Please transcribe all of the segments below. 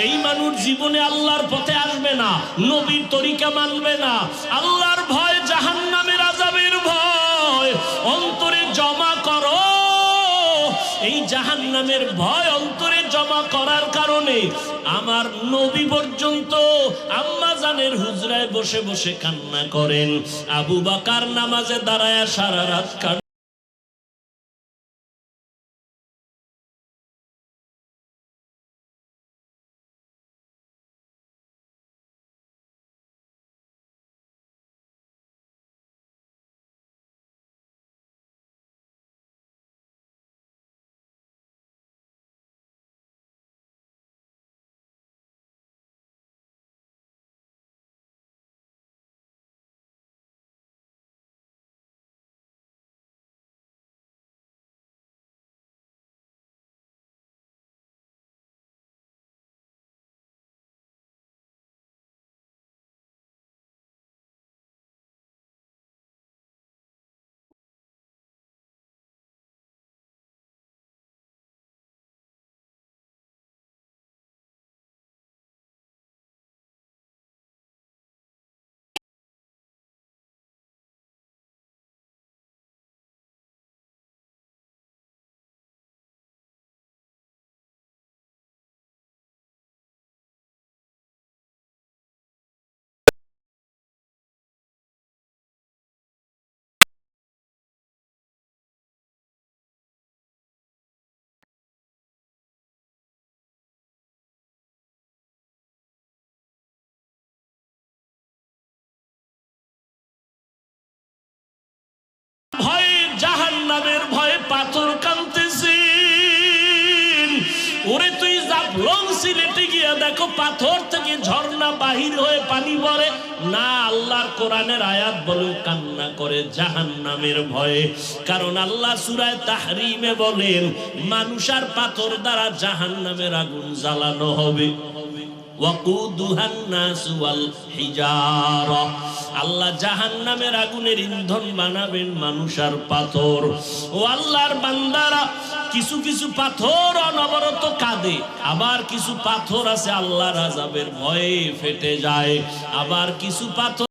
এই মানুষ জীবনে আল্লাহর পথে আসবে না, নবীর তরিকা মানবে না। আল্লাহর ভয়, জাহান্নামের আযাবের ভয় অন্তরে জমা করো। এই জাহান্নামের ভয় অন্তরে জমা করার কারণে আমার নবী পর্যন্ত আম্মা জানের হুজরায় বসে বসে কান্না করেন। আবু বকর নামাজে দাঁড়ায়া সারা রাত কান্না। ভয়ে, জাহান্নামের ভয়ে পাথর কাঁদতেছেন। ওরে তুই জাফলং সিলেটে গিয়া দেখো পাথর থেকে ঝর্ণা বাহির হয়ে পানি পড়ে না। আল্লাহর কোরআনের আয়াত বলে কান্না করে জাহান্নামের ভয়ে। কারণ আল্লাহ সূরা তাহরিমে বলেন মানুষ আর পাথর দ্বারা জাহান্নামের আগুন জ্বালানো হবে। আল্লাহ জাহান্নামের আগুনের ইন্ধন বানাবেন মানুষ আর পাথর। ও আল্লাহর বান্দারা, কিছু কিছু পাথর অনবরত কাঁদে, আবার কিছু পাথর আছে আল্লাহর আযাবের ভয়ে ফেটে যায়, আবার কিছু পাথর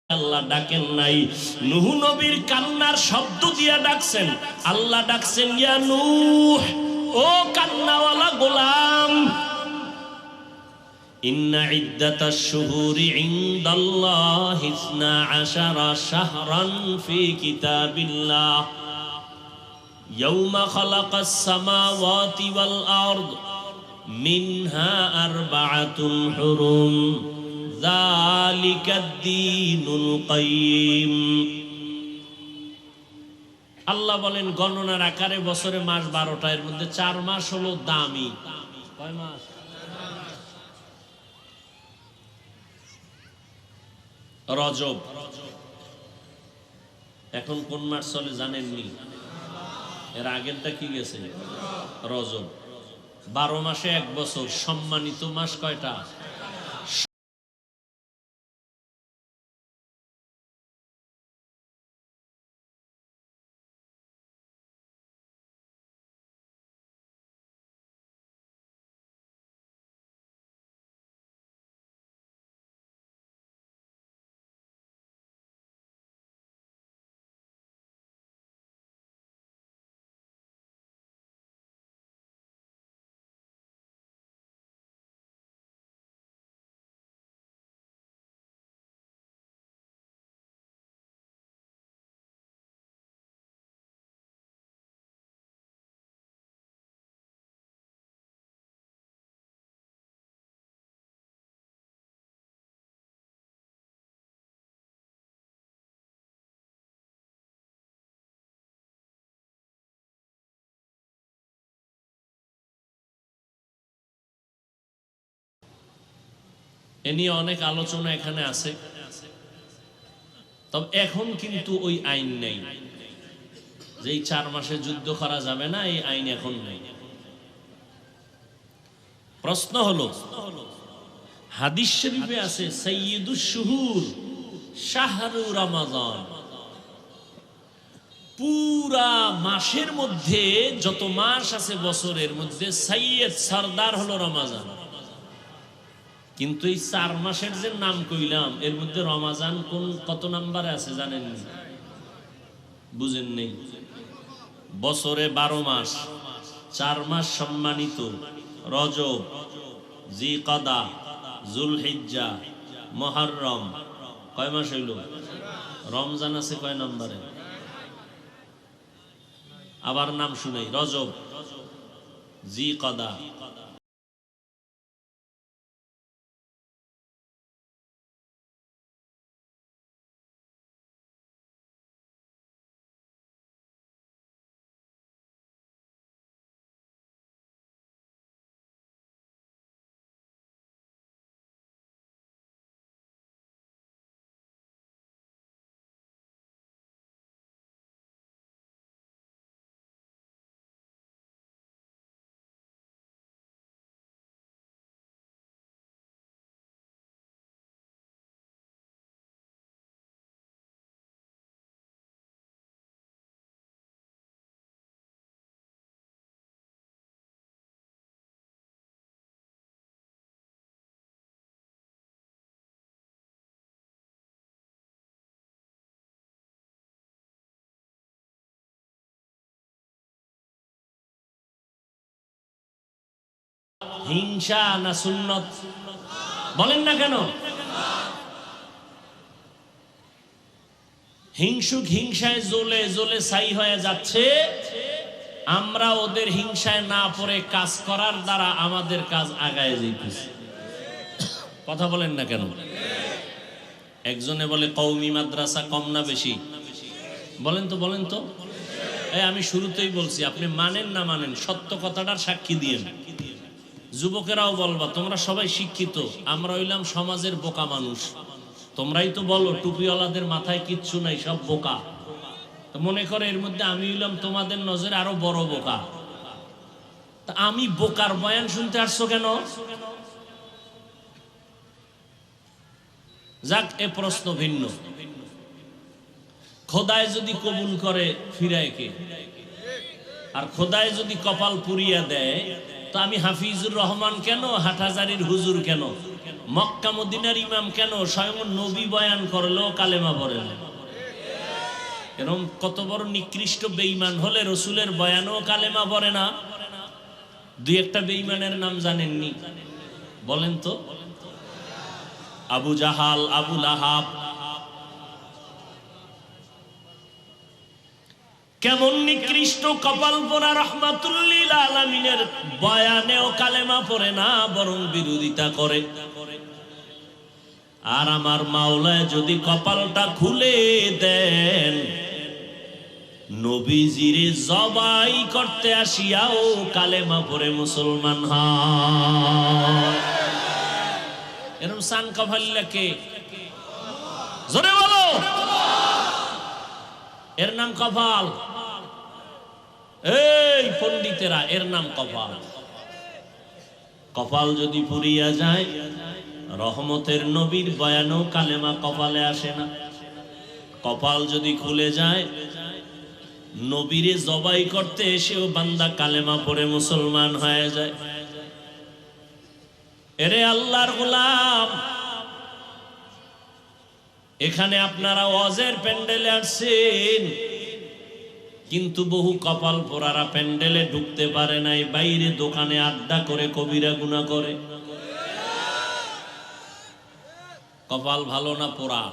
আল্লাহ ডাকেন নাই। নূহ নবীর কান্নার শব্দ দিয়া ডাকছেন। আল্লাহ ডাকছেন ইয়া নূহ, ও কান্নাওয়ালা গোলাম, ইন্না ইদ্দাতাশ শুহুরি ইনদাল্লাহি 12 শাহরান ফি কিতাবিল্লাহ ইয়াওমা খালাকাস সামাওয়াতি ওয়াল আরদ মিনহা আরবাআতুন হুরুম যালিকাদ দীনুল কাইয়্যিম। আল্লাহ বলেন গণনার আকারে বছরে মাস 12টা, এর মধ্যে 4 মাস হলো দামি। কয় মাস? রজব। এখন কোন মাস চলে জানেননি? এর আগেরটা কি গেছে? রজব। 12 মাসে 1 বছর। সম্মানিত মাস কয়টা? এ নিয়ে অনেক আলোচনা এখানে আছে। তবে এখন কিন্তু ওই আইন নেই যে এই 4 মাসে যুদ্ধ করা যাবে না, এই আইন এখন নেই। প্রশ্ন হলো, হাদিস শরীফে আছে সাইয়্যিদুশ শুহুর শাহরু রমাদান, পুরা মাসের মধ্যে যত মাস আছে বছরের মধ্যে সাইয়্যিদ সরদার হলো রমাদান। কিন্তু এই 4 মাসের যে নাম কইলাম এর মধ্যে রমাদান কত নম্বরে আছে জানেন? বুঝেন নেই? বছরে 12 মাস, 4 মাস সম্মানিত, রজব, জিকাদা, জুলহিজ্জা, মুহররম, কয় মাস হইল? রমজান আছে কয় নম্বরে? আবার নাম শুনাই, রজব, জিকাদা, হিংসা না সুন্নত? বলেন না কেন? হিংসুক হিংসায় জ্বলে জ্বলে ছাই হয়ে যাচ্ছে। আমরা ওদের হিংসায় না পড়ে কাজ করার দ্বারা আমাদের কাজ আগায় যাইতেছে। কথা বলেন না কেন? একজনে বলে কওমি মাদ্রাসা কম না বেশি? বলেন তো, বলেন তো। আমি শুরুতেই বলছি, আপনি মানেন না মানেন, সত্য কথাটার সাক্ষী দিয়েন। যুবকেরাও বলবা তোমরা সবাই শিক্ষিত, আমরা হইলাম সমাজের বোকা মানুষ। তোমরাই তো বলো টুপিওয়ালাদের মাথায় কিচ্ছু নাই, সব বোকা। তো মনে করে এর মধ্যে আমি হইলাম তোমাদের নজরে আরো বড় বোকা। তা আমি বোকার বয়ান শুনতে আসছো কেন? যাক, এ প্রশ্ন ভিন্ন। খোদায় যদি কবুল করে ফিরায় কে? আর খোদায় যদি কপাল পুরিয়া দেয়, তো আমি হাফিজুর রহমান কেন, হাটহাজারির হুজুর কেন, মক্কা মদিনার ইমাম কেন, স্বয়ং নবী বয়ান করলেও কালেমা পড়ে না? এরকম কত বড় নিকৃষ্ট বেঈমান হলে রসুলের বয়ানও কালেমা পড়ে না? দুই একটা বেঈমানের নাম জানেননি? বলেন তো। আবু জাহাল, আবু লাহাব, কেমন নিকৃষ্ট কপাল পোড়া, রহমাতুল্লিল আলামিনের বয়ানেও কালেমা পড়ে না, বরং বিরোধিতা করে। আর আমার মাওলায় যদি কপালটা খুলে দেন, নবীজিরে জবাই করতে আসিয়াও কালেমা পড়ে মুসলমান হয়। এরকম সান কপাল্লাকে জোরে বলো, এর নাম কপাল। এই পণ্ডিতেরা, এর নাম কপাল। কপাল যদি পুরিয়া যায়, রহমতের নবীর বয়ানও কালেমা কপালে আসে না। কপাল যদি খুলে যায়, নবীরে জবাই করতে এসেও বান্দা কালেমা পড়ে মুসলমান হয়ে যায়। এরে আল্লাহর গোলাম, এখানে আপনারা ওয়াজের প্যান্ডেলে আসছেন, কিন্তু বহু কপাল পোড়ারা প্যান্ডেলে ঢুকতে পারে নাই, বাইরে দোকানে আড্ডা করে কবিরা গুনাহ করে। কপাল ভালো না পোড়া?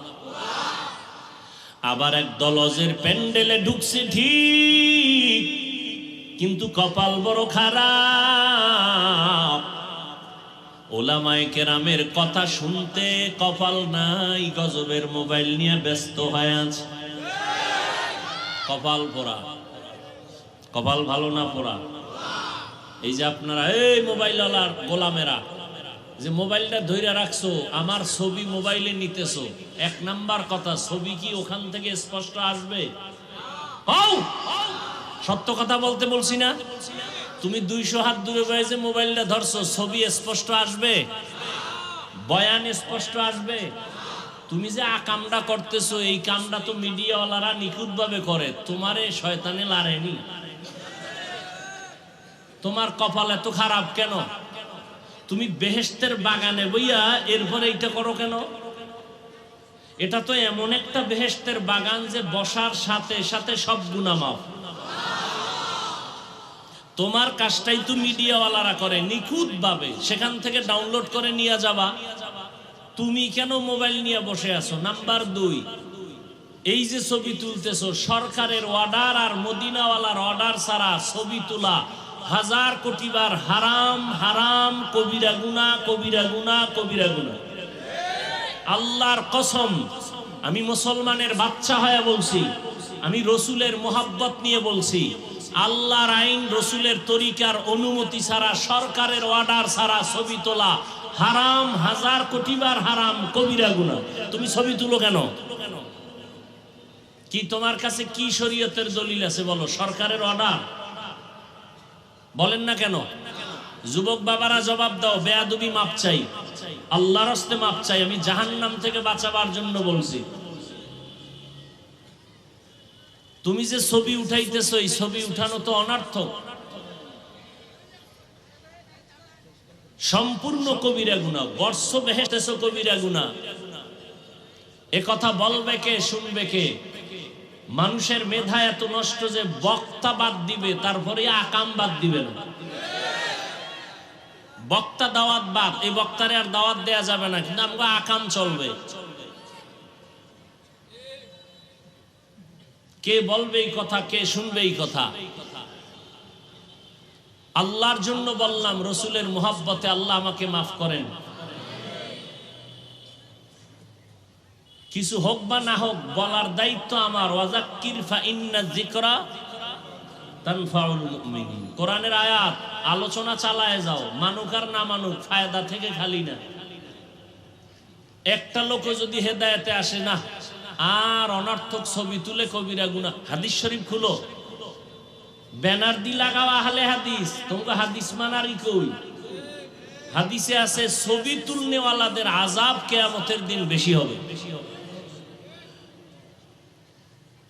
আবার একদল ওয়াজের প্যান্ডেলে ঢুকছে ঠিক, কিন্তু কপাল বড় খারাপ। ওলামায়ে কেরামের কথা শুনতে কপাল নাই, গজবের মোবাইল নিয়ে ব্যস্ত হয়ে আছে। কপাল পোড়া। কপাল ভালো না পোড়া? এই যে আপনারা এই মোবাইলওয়ালার গোলামেরা, যে মোবাইলটা ধইরা রাখছো, আমার ছবি মোবাইলে নিতেছো, এক নাম্বার কথা, ছবি কি ওখান থেকে স্পষ্ট আসবে? সত্য কথা বলতে বলছি না? তুমি 200 হাত দূরে বসে মোবাইলটা ধরছো, ছবি স্পষ্ট আসবে? বয়ান স্পষ্ট আসবে? তুমি যে কামটা করতেছো, এই কামটা তো মিডিয়াওয়ালারা নিখুঁত ভাবে করে, তোমারে শয়তানে লারেনি। তোমার কপাল এত খারাপ কেন? তুমি বেহেশতের বাগানে বইয়া এরপরে এইটা করো কেন? এটা তো এমন একটা বেহেশতের বাগান যে বসার সাথে সাথে সব গুনাহ মাফ। তোমার কাজটাই তো মিডিয়াওয়ালারা করে নিখুঁত ভাবে, সেখান থেকে ডাউনলোড করে নিয়ে যাবা। তুমি কেন মোবাইল নিয়ে বসে আছো? নাম্বার 2, এই যে ছবি তুলতেছো, সরকারের অর্ডার আর মদিনাওয়ালার অর্ডার ছাড়া ছবি তোলা 1000 কোটি বার হারাম, হারাম, কবিরা গুনাহ, কবিরা গুনাহ, কবিরা গুনাহ। আল্লাহর কসম, আমি মুসলমানের বাচ্চা হয়ে বলছি, আমি রসুলের মোহাব্বত নিয়ে বলছি, আল্লাহর আইন, রসুলের তরিকার অনুমতি ছাড়া, সরকারের অর্ডার ছাড়া ছবি তোলা হারাম, 1000 কোটি বার হারাম, কবিরা গুনাহ। তুমি ছবি তুলো কেন? কি তোমার কাছে কি শরীয়তের দলিল আছে বলো? সরকারের অর্ডার বলেন না কেন? যুবক বাবারা জবাব দাও, বেয়াদবি মাপ চাই, আল্লাহর হস্তে মাপ চাই, আমি জাহান্নাম থেকে বাঁচাবার জন্য বলছি। তুমি যে ছবি উঠাইতেছো, এই ছবি উঠানো তো অনর্থক, সম্পূর্ণ কবিরা গুনাহ। বর্ষ বেহেশতেছো কবিরা গুনাহ। এ কথা বলবে কে, শুনবে কে? মানুষের মেধা এত নষ্ট যে বক্তা বাদ দিবে, তারপরে আকাম বাদ দিবে না। বক্তা দাওয়াত বাদ, এই বক্তারে আর দাওয়াত দেয়া যাবে না, কিন্তু আমাকে আকাম চলবে। কে বলবে এই কথা, কে শুনবে এই কথা? আল্লাহর জন্য বললাম, রসুলের মুহাব্বতে আল্লাহ আমাকে মাফ করেন। কিছু হোক বা না হোক, বলার দায়িত্ব আমার। ওয়াজাক্কির ফা ইন্না যিকরা তানফাউল মুমিনিন। কোরআনের আয়াত, আলোচনা চালায় যাও, মানুক আর না মানুক, ফায়দা থেকে খালি না। একটা লোক যদি হেদায়েতে আসে না, আর অনর্থক ছবি তুলে কবিরা গুনাহ। হাদিস শরীফ খুলো, ব্যানার দি লাগাও আহলে হাদিস, তোমাকে হাদিস মানারই কই? হাদিসে আছে ছবি তুলনেওয়ালাদের আযাব কিয়ামতের দিন বেশি হবে।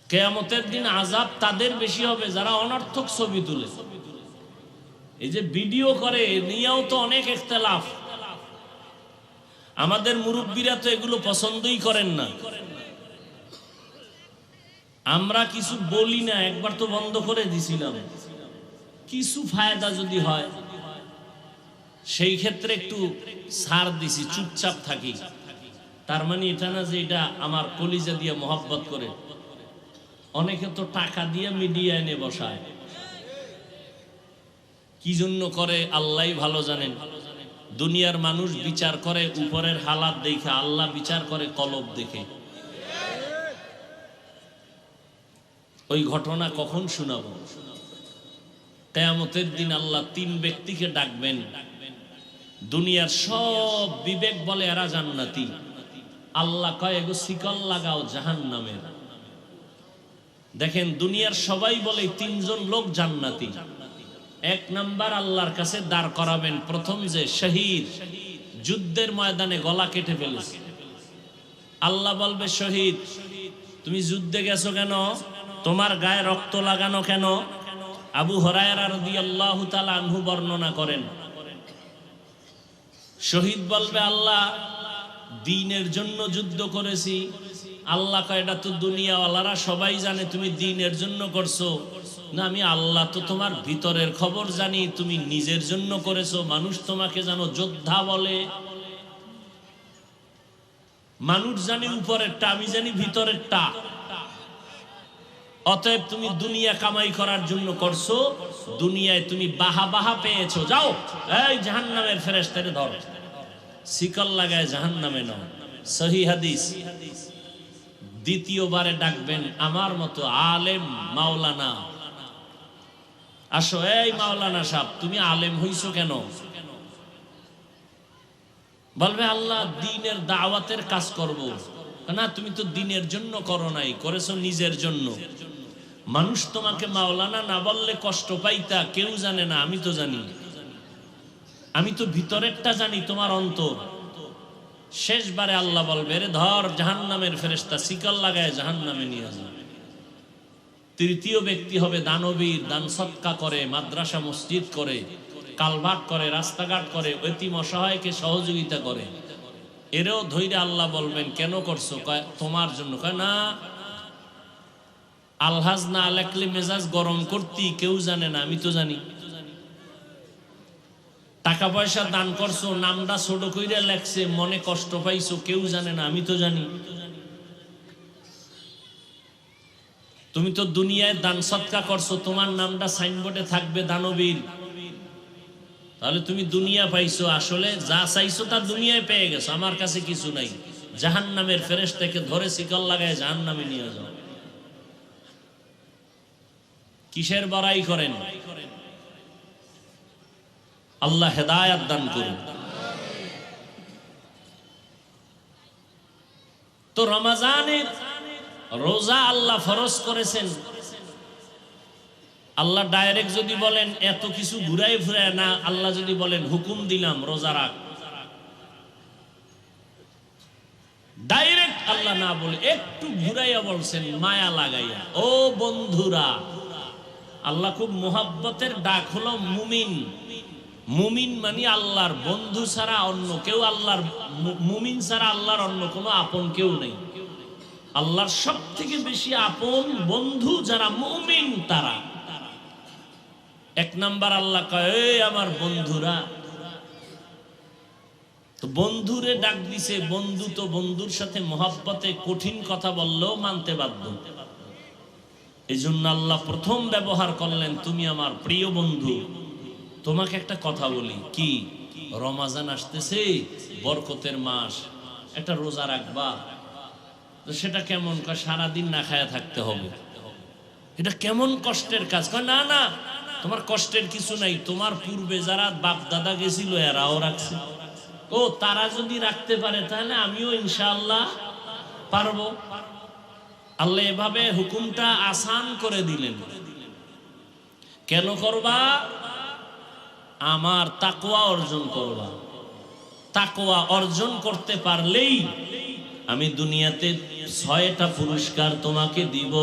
কিয়ামতের দিন আযাব তাদের বেশি হবে যারা অনর্থক ছবি তুলে। এই যে ভিডিও করে, নিয়েও তো অনেক ইখতিলাফ। আমাদের মুরব্বীরা তো এগুলো পছন্দই করেন না। আমরা কিছু বলি না, একবার তো বন্ধ করে দিছিলাম। কিছু ফায়দা যদি হয় সেই ক্ষেত্রে একটু ছাড় দিছি, চুপচাপ থাকি। তার মানে এটা না যে এটা আমার কলিজা দিয়ে মহব্বত করে। অনেকে তো টাকা দিয়ে মিডিয়া এনে বসায়, কি জন্য করে আল্লাহই ভালো জানেন। দুনিয়ার মানুষ বিচার করে উপরের হালাত দেখে, আল্লাহ বিচার করে কলব দেখে। ওই ঘটনা কখন শোনাবো? কিয়ামতের দিন আল্লাহ 3 ব্যক্তিকে ডাকবেন। দুনিয়ার সব বিবেক বলে এরা জান্নাতি, আল্লাহ কয় এগো শিকল লাগাও জাহান্নামের। দেখেন, দুনিয়ার সবাই বলে 3 জন লোক জান্নাতি। 1 নাম্বার আল্লাহর কাছে দাঁড় করাবেন প্রথম যে শহীদ, যুদ্ধের ময়দানে গলা কেটে ফেলেছে। আল্লাহ বলবে, শহীদ তুমি যুদ্ধে গেছো কেন? তোমার গায়ে রক্ত লাগানো কেন? আবু হুরায়রা রাদিয়াল্লাহু তাআলা আনহু বর্ণনা করেন, শহীদ বলবে, আল্লাহ দ্বীনের জন্য যুদ্ধ করেছি। আল্লাহ কয়, এটা তো দুনিয়াওয়ালারা সবাই জানে তুমি দ্বীনের জন্য করছো। না, আমি আল্লাহ তো তোমার ভিতরের খবর জানি, তুমি নিজের জন্য করেছো। মানুষ তোমাকে জানো যোদ্ধা বলে, মানুষ জানি উপরেরটা, আমি জানি ভিতরেরটা। অতএব তুমি দুনিয়া কামাই করার জন্য করছো, দুনিয়ায় তুমি বাহা বাহা পেয়েছো। যাও, এই জাহান্নামের ফেরেশতারে ধরো, শিকল লাগায় জাহান্নামে নাও। সহিহ হাদিস। দ্বিতীয়বারে ডাকবেন আমার মতো আলেম মাওলানা, আসো। এই মাওলানা সাহেব, তুমি আলেম হইছো কেন? বলবে আল্লাহ দ্বীনের দাওয়াতের কাজ করব। না, তুমি তো দ্বীনের জন্য করো নাই, করেছো নিজের জন্য। মানুষ তোমাকে মাওলানা না বললে কষ্ট পাইতা, কেউ জানে না, আমি তো জানি। আমি তো ভিতরেরটা জানি, তোমার অন্তর। শেষবারে আল্লাহ বলবে, রে ধর, জাহান্নামের ফেরেশতা শিকল লাগায় জাহান্নামে নিয়ে যাবে। তৃতীয় ব্যক্তি হবে দানবীর, দান সৎকা করে, মাদ্রাসা মসজিদ করে, কালভার্ট করে, রাস্তাঘাট করে, এতিম অসহায়কে সহযোগিতা করে। এরও ধৈর্য আল্লাহ বলবেন, কেন করছো? কয় তোমার জন্য। কয় না, আলহাজ না লেখলে মেজাজ গরম করতি, কেউ জানে না, আমি তো জানি। টাকা পয়সা দান করছো, নামটা ছোট কইরা লেখছে, মনে কষ্ট পাইছো, কেউ জানে না, আমি তো জানি। তুমি তো দুনিয়ায় দান সৎকা করছো, তোমার নামটা সাইনবোর্ডে থাকবে দানবীর। তাহলে তুমি দুনিয়া পাইছো, আসলে যা চাইছো তা দুনিয়ায় পেয়ে গেছো, আমার কাছে কিছু নাই। জাহান্নামের ফেরেশতাকে ধরে শিকল লাগায় জাহান্নামে নিয়ে যাও। কিসের বড়াই করেন? আল্লাহ হেদায়েত দান করুন। তো রমজানের রোজা আল্লাহ ফরজ করেছেন। আল্লাহ ডাইরেক্ট যদি বলেন এত কিছু ঘুরাই ফিরায় না, আল্লাহ যদি বলেন হুকুম দিলাম রোজা রাখ, ডাইরেক্ট আল্লাহ না বলে একটু ঘুরাইয়া বলছেন, মায়া লাগাইয়া। ও বন্ধুরা, আল্লাহ খুব মোহাব্বতের ডাক হলো মুমিন। মুমিন মানে আল্লাহর বন্ধু ছাড়া অন্য কেউ, আল্লাহর মুমিন ছাড়া আল্লাহর অন্য কোনো আপন কেউ নেই। আল্লাহর সব থেকে বেশি আপন বন্ধু যারা মুমিন তারা। এক নাম্বার আল্লাহ কয়, এই আমার বন্ধুরা। তো বন্ধুরে ডাক দিছে, বন্ধু তো বন্ধুর সাথে মোহাব্বতে কঠিন কথা বললেও মানতে বাধ্য। এই জন্য আল্লাহ প্রথম ব্যবহার করলেন, তুমি আমার প্রিয় বন্ধু। তোমাকে একটা কথা বলি, কি? রমজান আসতেছে, বরকতের মাস, একটা রোজা রাখবা। তো সেটা কেমন? কয় সারাদিন না খায়া থাকতে হবে। এটা কেমন কষ্টের কাজ? কয় না না, তোমার কষ্টের কিছু নাই, তোমার পূর্বে যারা বাপ দাদা গেছিল এরাও রাখছে। ও, তারা যদি রাখতে পারে তাহলে আমিও ইনশাআল্লাহ পারবো। আল্লাহ এভাবে হুকুমটা আসান করে দিলেন। কেন করবা? আমার তাকওয়া অর্জন করবা। তাকওয়া অর্জন করতে পারলেই আমি দুনিয়াতে 6টা পুরস্কার তোমাকে দিব,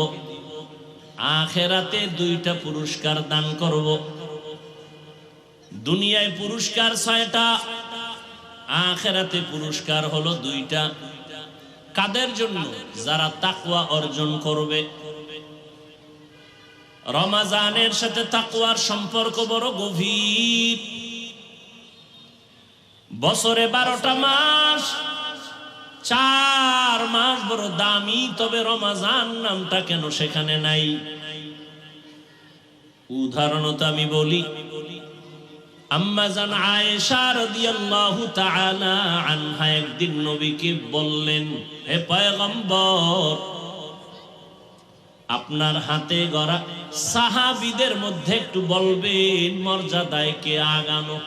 আখিরাতে 2টা পুরস্কার দান করব। দুনিয়ায় পুরস্কার 6টা, আখিরাতে পুরস্কার হলো 2টা। কাদের জন্য? যারা তাকওয়া অর্জন করবে। রমজানের সাথে তাকওয়ার সম্পর্ক বড় গভীর। বছরে 12টা মাস, 4 মাস বড় দামি, তবে রমজান নামটা কেন সেখানে নাই? উদাহরণত আমি বলি, আম্মা জান আয়েশা রাদিয়াল্লাহু তাআলা আনহা একদিন নবীকে বললেন, হে পয়গম্বর, আপনার হাতে গড়া সাহাবীদের মধ্যে একটু বলবেন মর্যাদায় কে আগানো।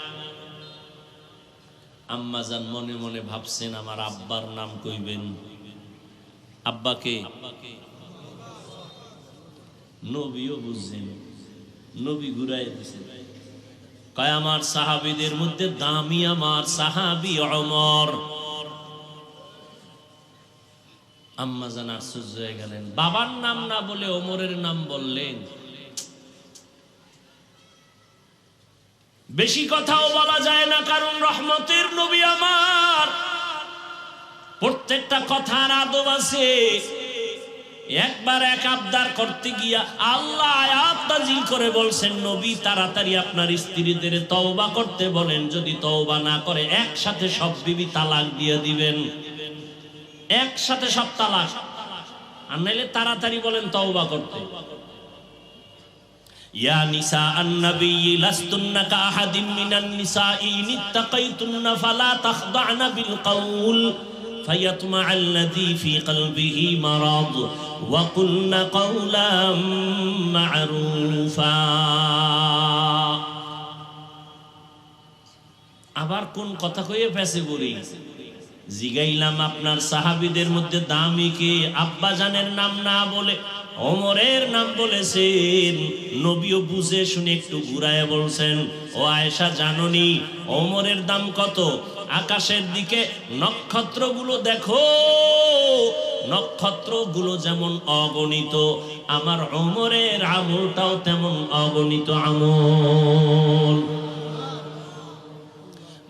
আম্মা জান মনে মনে ভাবছেন, আমার আব্বার নাম কইবেন। আব্বাকে নবীও বুঝছেন, নবী ঘুরাই দিছেন। কয় আমার সাহাবীদের মধ্যে দামি আমার সাহাবী ওমর। আম্মা জান আশ্চর্য হয়ে গেলেন, বাবার নাম না বলে ওমরের নাম বললেন। বেশি কথাও বলা যায় না, কারণ রহমতের নবী আমার, প্রত্যেকটা কথার আদব আছে। একবার এক আবদার করতে গিয়া আল্লাহ আয়াত নাযিল করে বলছেন, নবী তাড়াতাড়ি আপনার স্ত্রীদের তওবা করতে বলেন, যদি তওবা না করে একসাথে সব বিবি তালাক দিয়ে দিবেন। একসাথে সব তালাক, আর নাইলে তাড়াতাড়ি বলেন তওবা করতে। ইয়া নিসা আন-নবী লাস্তুন্না কাআহাদিম মিনান নিসাঈ ইত্তাকাইতুন্না ফালা তাখদা'না বিল কওল فيطمع الذي في قلبه مرض وقلن قولا معروفا। আবার কোন কথা কইয়ে পেছে বলি। জিগাইলাম আপনার সাহাবীদের মধ্যে দামি কে? আব্বা জানের নাম না বলে ওমরের নাম বলেছেন। নবীও বুঝে শুনে একটু ঘুরায় বলছেন, ও আয়েশা জাননি ওমরের দাম কত? আকাশের দিকে নক্ষত্রগুলো দেখো, নক্ষত্রগুলো যেমন অগণিত, আমার ওমরের আমলটাও তেমন অগণিত আমল।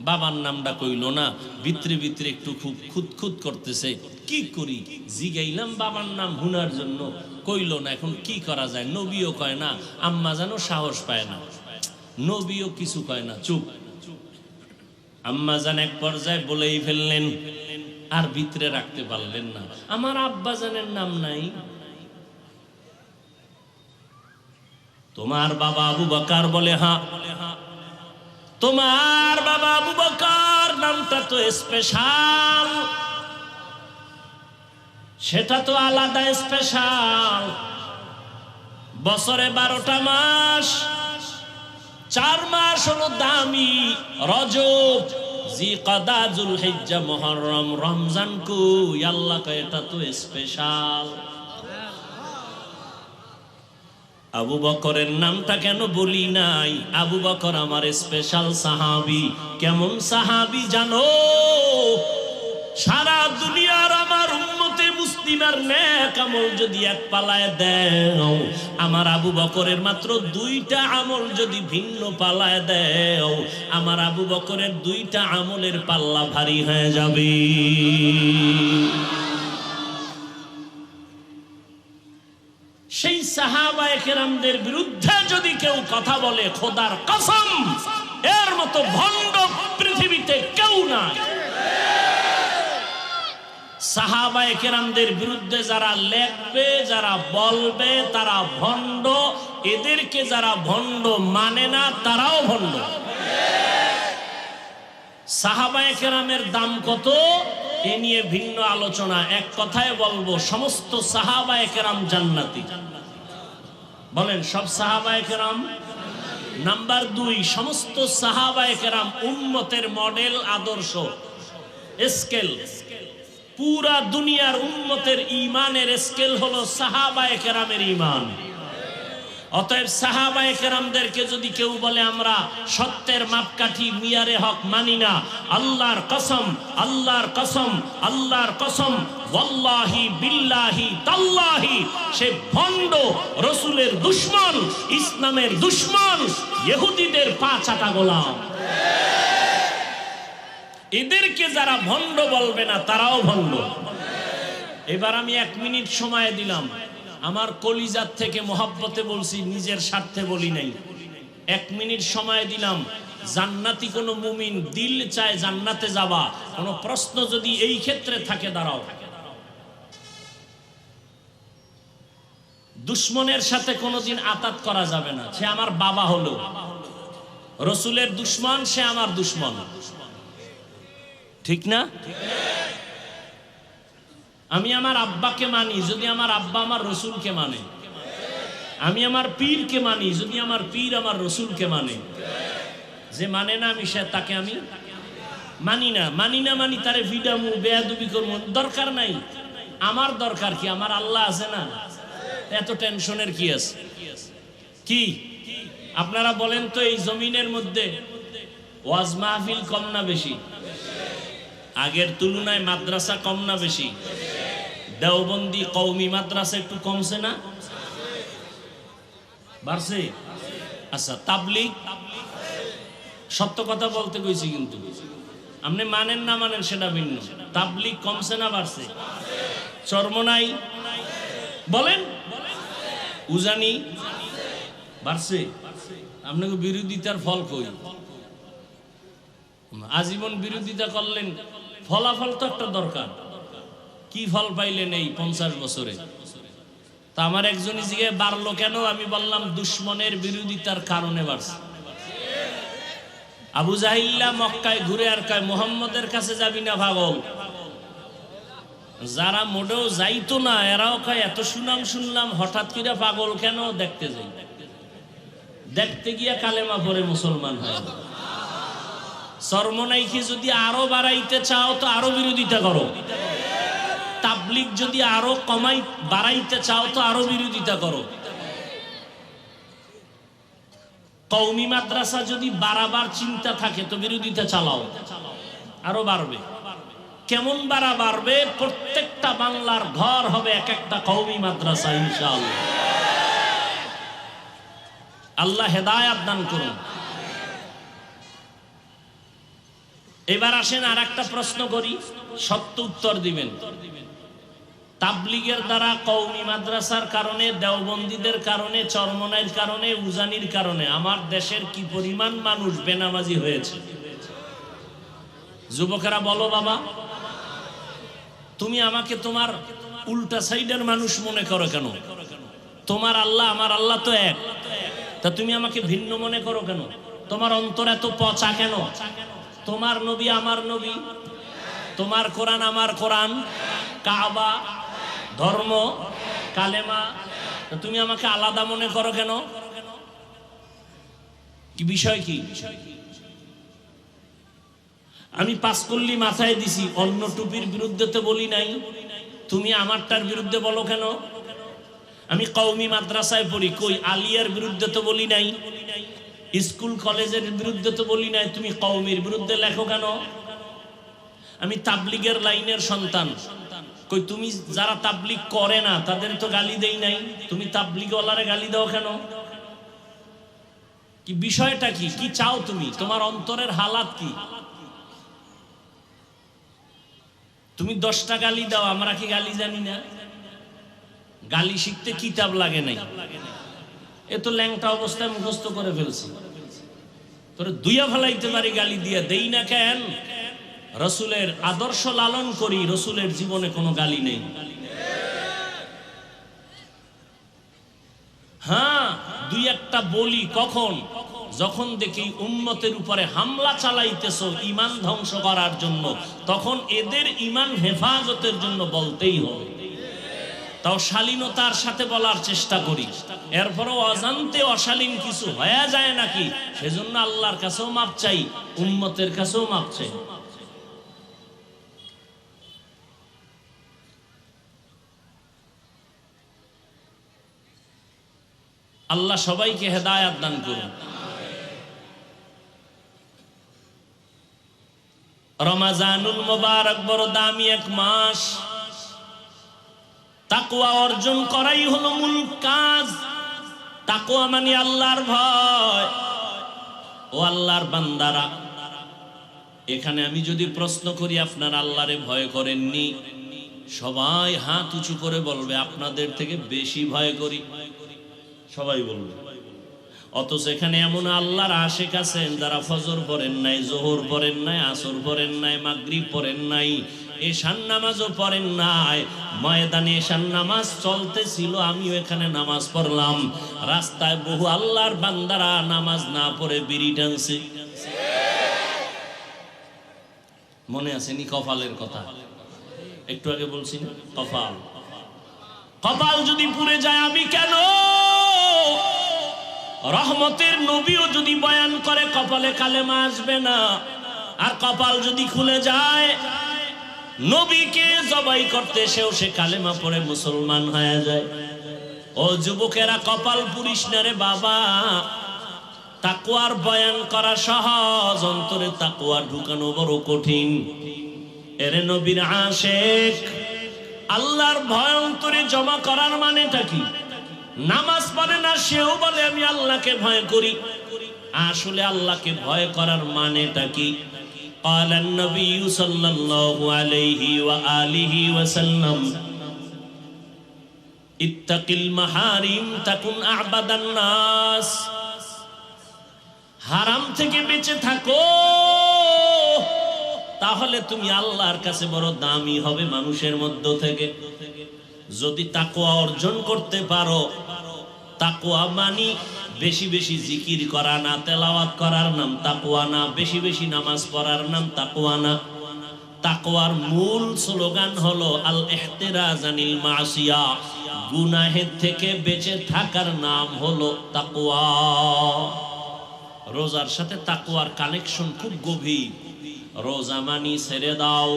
বাবার নামটা কইল না, ভিতরে ভিতরে একটু খুব খুঁতখুত করতেছে। কি করি? জিগাইলাম বাবার নাম হুনার জন্য, কইল না। এখন কি করা যায়? নবীও কয় না, আম্মা যেন সাহস পায় না, নবীও কিছু কয় না, চুপ। আম্মা জান এক পর্যায়ে বলেই ফেললেন, আর ভিতরে রাখতে পারলেন না, আমার আব্বা জানের নাম নাই। তোমার বাবা আবু বকর? বলে হ্যাঁ। তোমার বাবা আবু বকর নামটা তো স্পেশাল, সেটা তো আলাদা স্পেশাল। বছরে 12টা মাস, 4 মাস হলো দামি, রজব, জিকদা, যুলহিজ্জা, মুহররম, রমজান। কই আল্লাহ কয় এটা তো স্পেশাল। আবু বকরের নামটা কেন বলি নাই? আবু বকর আমার স্পেশাল সাহাবী। কেমন সাহাবী জানো? সারা দুনিয়ার আমার উম্মতে মুসলিমের নেক আমল যদি এক পালায় দেও, আমার আবু বকরের মাত্র 2টা আমল যদি ভিন্ন পালায় দেও, আমার আবু বকরের 2টা আমলের পাল্লা ভারী হয়ে যাবে। সেই সাহাবায়ে কেরামদের বিরুদ্ধে যদি কেউ কথা বলে, খোদার কসম এর মতো ভণ্ড পৃথিবীতে কেউ নাই। সাহাবায়ে কেরামদের বিরুদ্ধে যারা লেখবে, যারা বলবে, তারা ভণ্ড। এদেরকে যারা ভণ্ড মানে না, তারাও ভণ্ড। সাহাবায়ে কেরামের দাম কত এ নিয়ে ভিন্ন আলোচনা। এক কথায় বলবো, সমস্ত সাহাবায়ে কেরাম জান্নাতি। বলেন সব সাহাবায়ে কেরাম? নাম্বার 2, সমস্ত সাহাবায়ে কেরাম উম্মতের মডেল, আদর্শ, স্কেল। পুরা দুনিয়ার উম্মতের ঈমানের স্কেল হলো সাহাবায়ে কেরামের ঈমান। অতএব সাহাবায়ে কেরামদেরকে যদি কেউ বলে আমরা সত্যের মাপকাঠি, মিয়ারে হক মানি না, আল্লাহর কসম, আল্লাহর কসম, আল্লাহর কসম, ওয়াল্লাহি বিল্লাহি তাল্লাহি, সে ভণ্ড, রসুলের দুশমন, ইসলামের দুশমন, ইহুদিদের পা চাটা গোলাম। এদেরকে যারা ভণ্ড বলবে না, তারাও ভণ্ড। এবার আমি 1 মিনিট সময় দিলাম, আমার কলিজার থেকে মহব্বতে বলছি, নিজের স্বার্থে বলি নাই। 1 মিনিট সময় দিলাম। জান্নাতি কোন মুমিন দিল চায় জান্নাতে যাবা, কোন প্রশ্ন যদি এই ক্ষেত্রে থাকে, দাঁড়াও। দুশমনের সাথে কোনোদিন আতাত করা যাবে না। সে আমার বাবা হলো, রসুলের দুশমন, সে আমার দুশমন, ঠিক না? আমি আমার আব্বাকে মানি যদি আমার আব্বা আমার রসুলকে মানে। আমি আমার পীরকে মানি যদি আমার পীর আমার রসুলকে মানে। যে মানে না আমি সে তাকে আমি মানি না। মানি না মানি তারে ভিডামু, বেয়াদবি করবো, দরকার নাই। আমার দরকার কি? আমার আল্লাহ আছে না, এত টেনশনের কি আছে? কি আপনারা বলেন তো, এই জমিনের মধ্যে ওয়াজ মাহফিল কম না বেশি? আগের তুলনায় মাদ্রাসা কম না বেশি? দেওবন্দি কওমি মাদ্রাসা একটু কমছে না, বাড়ছে? আচ্ছা, তাবলীগ, সত্য কথা বলতে কইছি, কিন্তু আপনি মানেন না মানেন সেটা ভিন্ন। তাবলীগ কমছে না বাড়ছে? চরমনাই বলেন, উজানি বাড়ছে? আপনাকে বিরোধিতার ফল কই? আজীবন বিরোধিতা করলেন, ফলাফল তো একটা দরকার। কি ফল পাইলেন এই 50 বছরে? তা আমার একজনই জিজ্ঞেস বাড়লো কেন? আমি বললাম দুশমনের বিরোধিতার কারণে বাড়ছে। আবু জাহিল্লা মক্কায় ঘুরে আর কয় মুহাম্মদের কাছে যাবি না পাগল। যারা মোটেও যাইতো না এরাও কয় এত সুনাম শুনলাম, হঠাৎ করে পাগল কেন? দেখতে যাই। দেখতে গিয়া কালেমা পড়ে মুসলমান হয়। চরমনাইকে যদি আরো বাড়াইতে চাও তো আরো বিরোধিতা করো, তাবলিগ যদি আরো বাড়াইতে চাও তো আরো বিরোধিতা করো। কওমি মাদ্রাসা যদি বাড়াবার চিন্তা থাকে তো বিরোধিতা চালাও, আরো বাড়বে। কেমন বাড়বে? প্রত্যেকটা বাংলার ঘর হবে এক একটা কওমি মাদ্রাসা ইনশাআল্লাহ। আল্লাহ হেদায়েত দান করুন। এবার আসেন আর একটা প্রশ্ন করি, সত্য উত্তর দিবেন। তাবলিগের দ্বারা, কওমি মাদ্রাসার কারণে, দেওবন্দীদের কারণে, চরমনাইর কারণে, উজানির কারণে আমার দেশের কি পরিমাণ মানুষ বেনামাজি হয়েছে? যুবকেরা বলো বাবা, তুমি আমাকে তোমার উল্টা সাইডের মানুষ মনে করো কেন? তোমার আল্লাহ আমার আল্লাহ তো এক, তা তুমি আমাকে ভিন্ন মনে করো কেন? তোমার অন্তর এত পচা কেন? তোমার নবী আমার নবী, তোমার কোরআন আমার কোরআন, কাবা, ধর্ম, কালেমা, তুমি আমাকে আলাদা মনে করো কেন? কি বিষয় কি? আমি পাঁচকল্লি মাথায় দিছি, অন্য টুপির বিরুদ্ধে তো বলি নাই, তুমি আমারটার বিরুদ্ধে বলো কেন? আমি কওমি মাদ্রাসায় পড়ি, কই আলিয়ার বিরুদ্ধে তো বলি নাই, স্কুল কলেজের বিরুদ্ধে তো বলি নাই, তুমি কওমির বিরুদ্ধে লেখো কেন? আমি তাবলিগের লাইনের সন্তান, কই তুমি যারা তাবলিগ করে না তাদের তো গালি দেই নাই, তুমি তাবলিগওয়ালারে গালি দাও কেন? কি বিষয়টা কি? কি চাও তুমি? তোমার অন্তরের হালাত কি? তুমি 10টা গালি দাও, আমরা কি গালি জানি না? গালি শিখতে কিতাব লাগে নাই, এ তো ল্যাংটা অবস্থায় মুখস্থ করে ফেলছি, তোরে দুইয়া ফেলাইতে পারি, গালি দিয়া দেই না কেন? রসুলের আদর্শ লালন করি, রসুলের জীবনে কোনো গালি নেই। হ্যাঁ, দুই একটা বলি কখন? যখন দেখি উম্মতের উপরে হামলা চালাইতেছো ঈমান ধ্বংস করার জন্য, তখন এদের ঈমান হেফাজতের জন্য বলতেই হবে। তাও শালীনতার সাথে বলার চেষ্টা করি, এরপরও অজান্তে অশালীন কিছু হয়ে যায় নাকি, সেজন্য আল্লাহর কাছেও মাপ চাই, উম্মতের কাছেও মাপ চাই। আল্লাহ সবাইকে হেদায়েত দান করুন। রমাজানুল মুবারক বড় দামি এক মাস, তাকওয়া অর্জন করাই হলো মূল কাজ। তাকওয়া মানে আল্লাহর ভয়। ও আল্লাহর বান্দারা, এখানে আমি যদি প্রশ্ন করি আপনারা আল্লাহরে ভয় করেননি, সবাই হাত উঁচু করে বলবে আপনাদের থেকে বেশি ভয় করি, সবাই বলবে। অথচ এখানে এমন আল্লাহর আশিক আছেন যারা ফজর পড়েন নাই, জোহর পড়েন নাই, আসর পড়েন নাই, মাগরিব পড়েন নাই, এশার নামাজও পড়েন নাই। ময়দানে এশার নামাজ চলতেছিল, আমিও এখানে নামাজ পড়লাম। রাস্তায় বহু আল্লাহর বান্দারা নামাজ না পড়ে বিড়ি টানছে। মনে আছে নি কপালের কথা? একটু আগে বলছি না, কপাল। কপাল যদি পুড়ে যায় আমি কেন? রহমতের নবীও যদি বয়ান করে কপালে কালেমা আসবে না। আর কপাল যদি খুলে যায়, নবীকে জবাই করতে এসেও সে কালেমা পড়ে মুসলমান হয়ে যায়। ও যুবকেরা, কপাল পুড়িস না রে বাবা। তাকওয়ার বয়ান করা সহজ, অন্তরে তাকওয়া ঢুকানো বড় কঠিন। এরে নবীর আশিক, আল্লাহর ভয় অন্তরে জমা করার মানেটা কি? নামাজ পড়ে না, সেও বলে আমি আল্লাহকে ভয় করি। আসলে আল্লাহকে ভয় করার মানেটা কি? قال النبي صلى الله عليه وآله وسلم اتق المحارم تكن أعبد الناس। হারাম থেকে বেঁচে থাকো, তাহলে তুমি আল্লাহর কাছে বড় দামি হবে মানুষের মধ্য থেকে। যদি তাকওয়া অর্জন করতে পারো, তাকওয়া মানি বেশি বেশি জিকির করা না, তেলাওয়াত করার নাম তাকওয়া না, বেশি বেশি নামাজ পড়ার নাম তাকওয়া না। তাকওয়ার মূল স্লোগান হলো আল ইহতিরাজ আনিল মাসিয়া, গুনাহের থেকে বেঁচে থাকার নাম হলো তাকওয়া। রোজার সাথে তাকওয়ার কানেকশন খুব গভীর। রোজা মানি ছেড়ে দাও,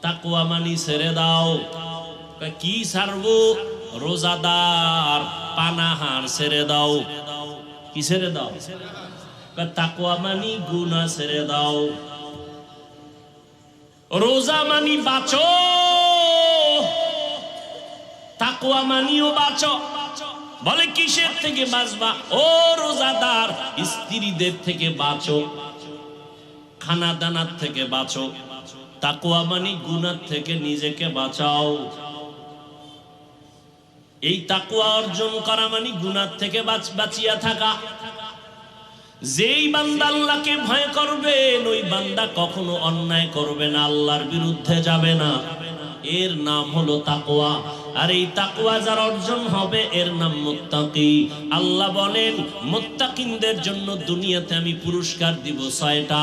তাকওয়া মানি ছেড়ে দাও। কি ছাড়বো? রোজাদার পানাহার ছেড়ে দাও। কি ছেড়ে দাও? তাকওয়া মানি গুনাহ ছেড়ে দাও। রোজা মানি বাঁচো, তাকওয়া মানিও বাঁচো। বলে কিসের থেকে বাঁচবা? ও রোজাদার, স্ত্রীদের থেকে বাঁচো, খানা দানার থেকে বাঁচো। তাকওয়া মানি গুনাহ থেকে নিজেকে বাঁচাও। এই তাকওয়া অর্জন করা মানে গুনাহ থেকে বাঁচিয়া থাকা। যেই বান্দা আল্লাহকে ভয় করবে, ওই বান্দা কখনো অন্যায় করবে না, আল্লাহর বিরুদ্ধে যাবে না। এর নাম হলো তাকওয়া। আর এই তাকওয়া যার অর্জন হবে এর নাম মুত্তাকি। আল্লাহ বলেন মুত্তাকিনদের জন্য দুনিয়াতে আমি পুরস্কার দিব 6টা,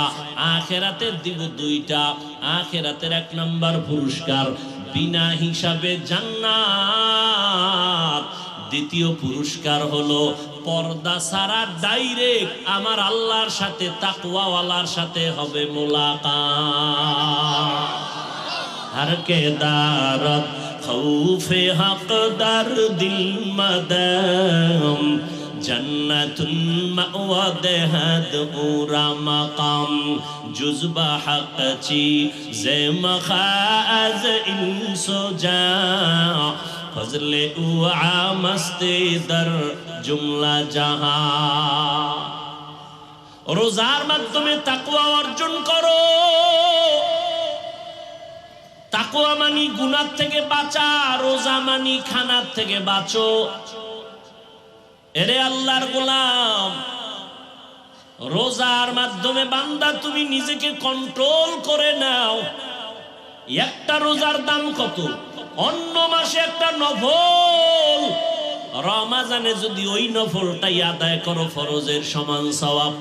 আখিরাতে দিব 2টা। আখিরাতের 1 নাম্বার পুরস্কার বিনা হিসাবে জান্নাত। দ্বিতীয় পুরস্কার হলো পর্দা ছাড়া ডাইরেক্ট আমার আল্লাহর সাথে, তাকওয়াওয়ালার সাথে হবে মুলাকাত। हर के दारत खौफे हक़दार दिल मदम जन्नतुन मअवा देहद उरा मकाम जुज़बा हक़ची ज़े मखाज़ इंसो जा फज़ले उआ मस्ते दर जुमला जहां। रोज़ार माध्यमे ताकवा अर्जन करो। তাকওয়া মানি গুনাহ থেকে বাঁচা, রোজা মানি খানার থেকে বাঁচো। এরে আল্লাহর গোলাম, রোজার মাধ্যমে বান্দা তুমি নিজেকে কন্ট্রোল করে নাও। একটা রোজার দাম কত? অন্য মাসে একটা নফল, রমজানে যদি ওই নফলটাই আদায় করো ফরজের সমান সওয়াব।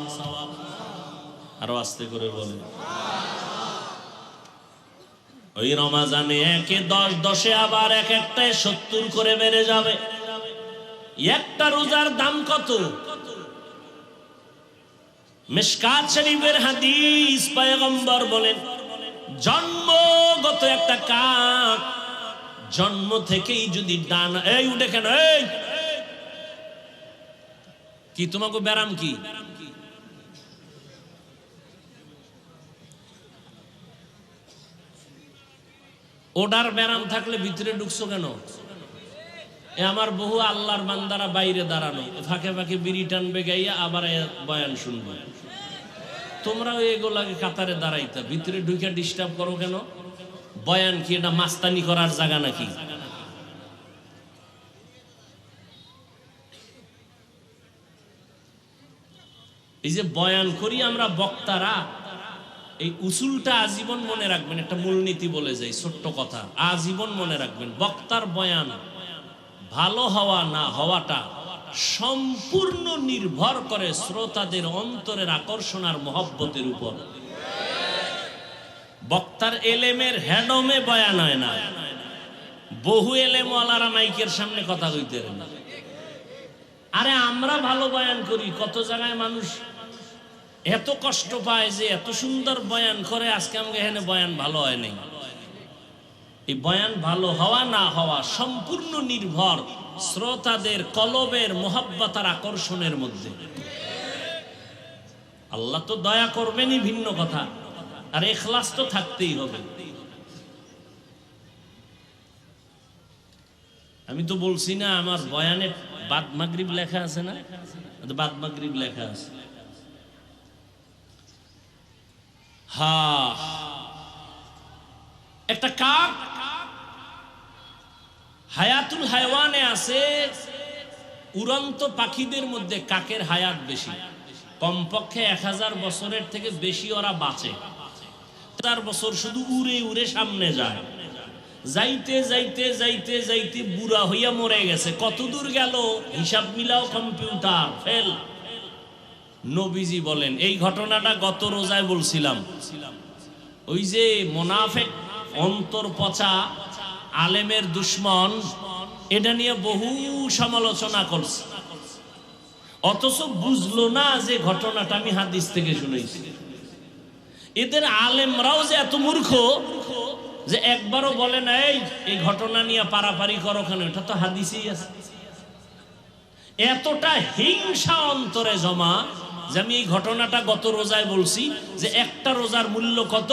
আরো আস্তে করে বলেন। ওই রমজানে 1-এ 10, 10-এ আবার এক-একটায় 70 করে বেড়ে যাবে। একটা রোজার দাম কত? মিশকাত শরীফের হাদিস, পয়গম্বর বলেন জন্মগত একটা কাক জন্ম থেকেই যদি ডান, এই উঠে কেন, এই কি তোমাকে ব্যারাম কি? ওডার ব্যারাম থাকলে ভিতরে ঢুকছো কেন? এ আমার বহু আল্লাহর বান্দারা বাইরে দাঁড়ানো, ফাঁকে ফাঁকে বিড়ি টানবে গাইয়া আবার বয়ান শুনবে। তোমরাও এগুলাকে কাতারে দাঁড়াইতা, ভিতরে ঢুকে ডিস্টার্ব করো কেন? বয়ান কি এটা মাস্তানি করার জায়গা নাকি? এই যে বয়ান করি আমরা বক্তারা, এই উসুলটা আজীবন মনে রাখবেন। একটা মূলনীতি বলে যাই, ছোট্ট কথা, আজীবন মনে রাখবেন। বক্তার বয়ান ভালো হওয়া না হওয়াটা সম্পূর্ণ নির্ভর করে শ্রোতাদের অন্তরের আকর্ষণ আর মহব্বতের উপর। বক্তার এলেমের হেডমে বয়ান হয় না। বহু এলেমওয়ালারা মাইকের সামনে কথা কইতে না। আরে আমরা ভালো বয়ান করি, কত জায়গায় মানুষ এত কষ্ট পায় যে এত সুন্দর বয়ান করে, আজকে আমাকে এখানে বয়ান ভালো হয় নাই। এই বয়ান ভালো হওয়া না হওয়া সম্পূর্ণ নির্ভর শ্রোতাদের কলবের মোহাব্বত আর আকর্ষণের মধ্যে। আল্লাহ তো দয়া করবেনই ভিন্ন কথা, আর ইখলাস তো থাকতেই হবে। আমি তো বলছি না আমার বয়ানে বাদ মাগরিব লেখা আছে না? বাদ মাগরিব লেখা আছে। হ্যাঁ, একটা কাক হায়াতুল হায়ওয়ানে আছে, উড়ন্ত পাখিদের মধ্যে কাকের হায়াত বেশি। কমপক্ষে 1000 বছরের থেকে বেশি ওরা বাঁচে। 4 বছর শুধু উড়ে উড়ে সামনে যায়, যাইতে যাইতে যাইতে যাইতে বুড়া হইয়া মরে গেছে। কত দূর গেল হিসাব মিলাও, কম্পিউটার ফেল। নবীজি বলেন, এই ঘটনাটা গত রোজায় বলছিলাম, ওই যে মুনাফিক অন্তর পচা আলেমের দুশ্মন, এটা নিয়ে বহু সমালোচনা করছে। অথচ বুঝলো না যে ঘটনাটা আমি হাদিস থেকে শুনেছি। এদের আলেমরাও যে এত মূর্খ যে একবারও বলে না এই ঘটনা নিয়ে পারাপারি করো, ওখানে ওটা তো হাদিসেই আছে। এতটা হিংসা অন্তরে জমা যে আমি এই ঘটনাটা গত রোজায় বলছি যে একটা রোজার মূল্য কত।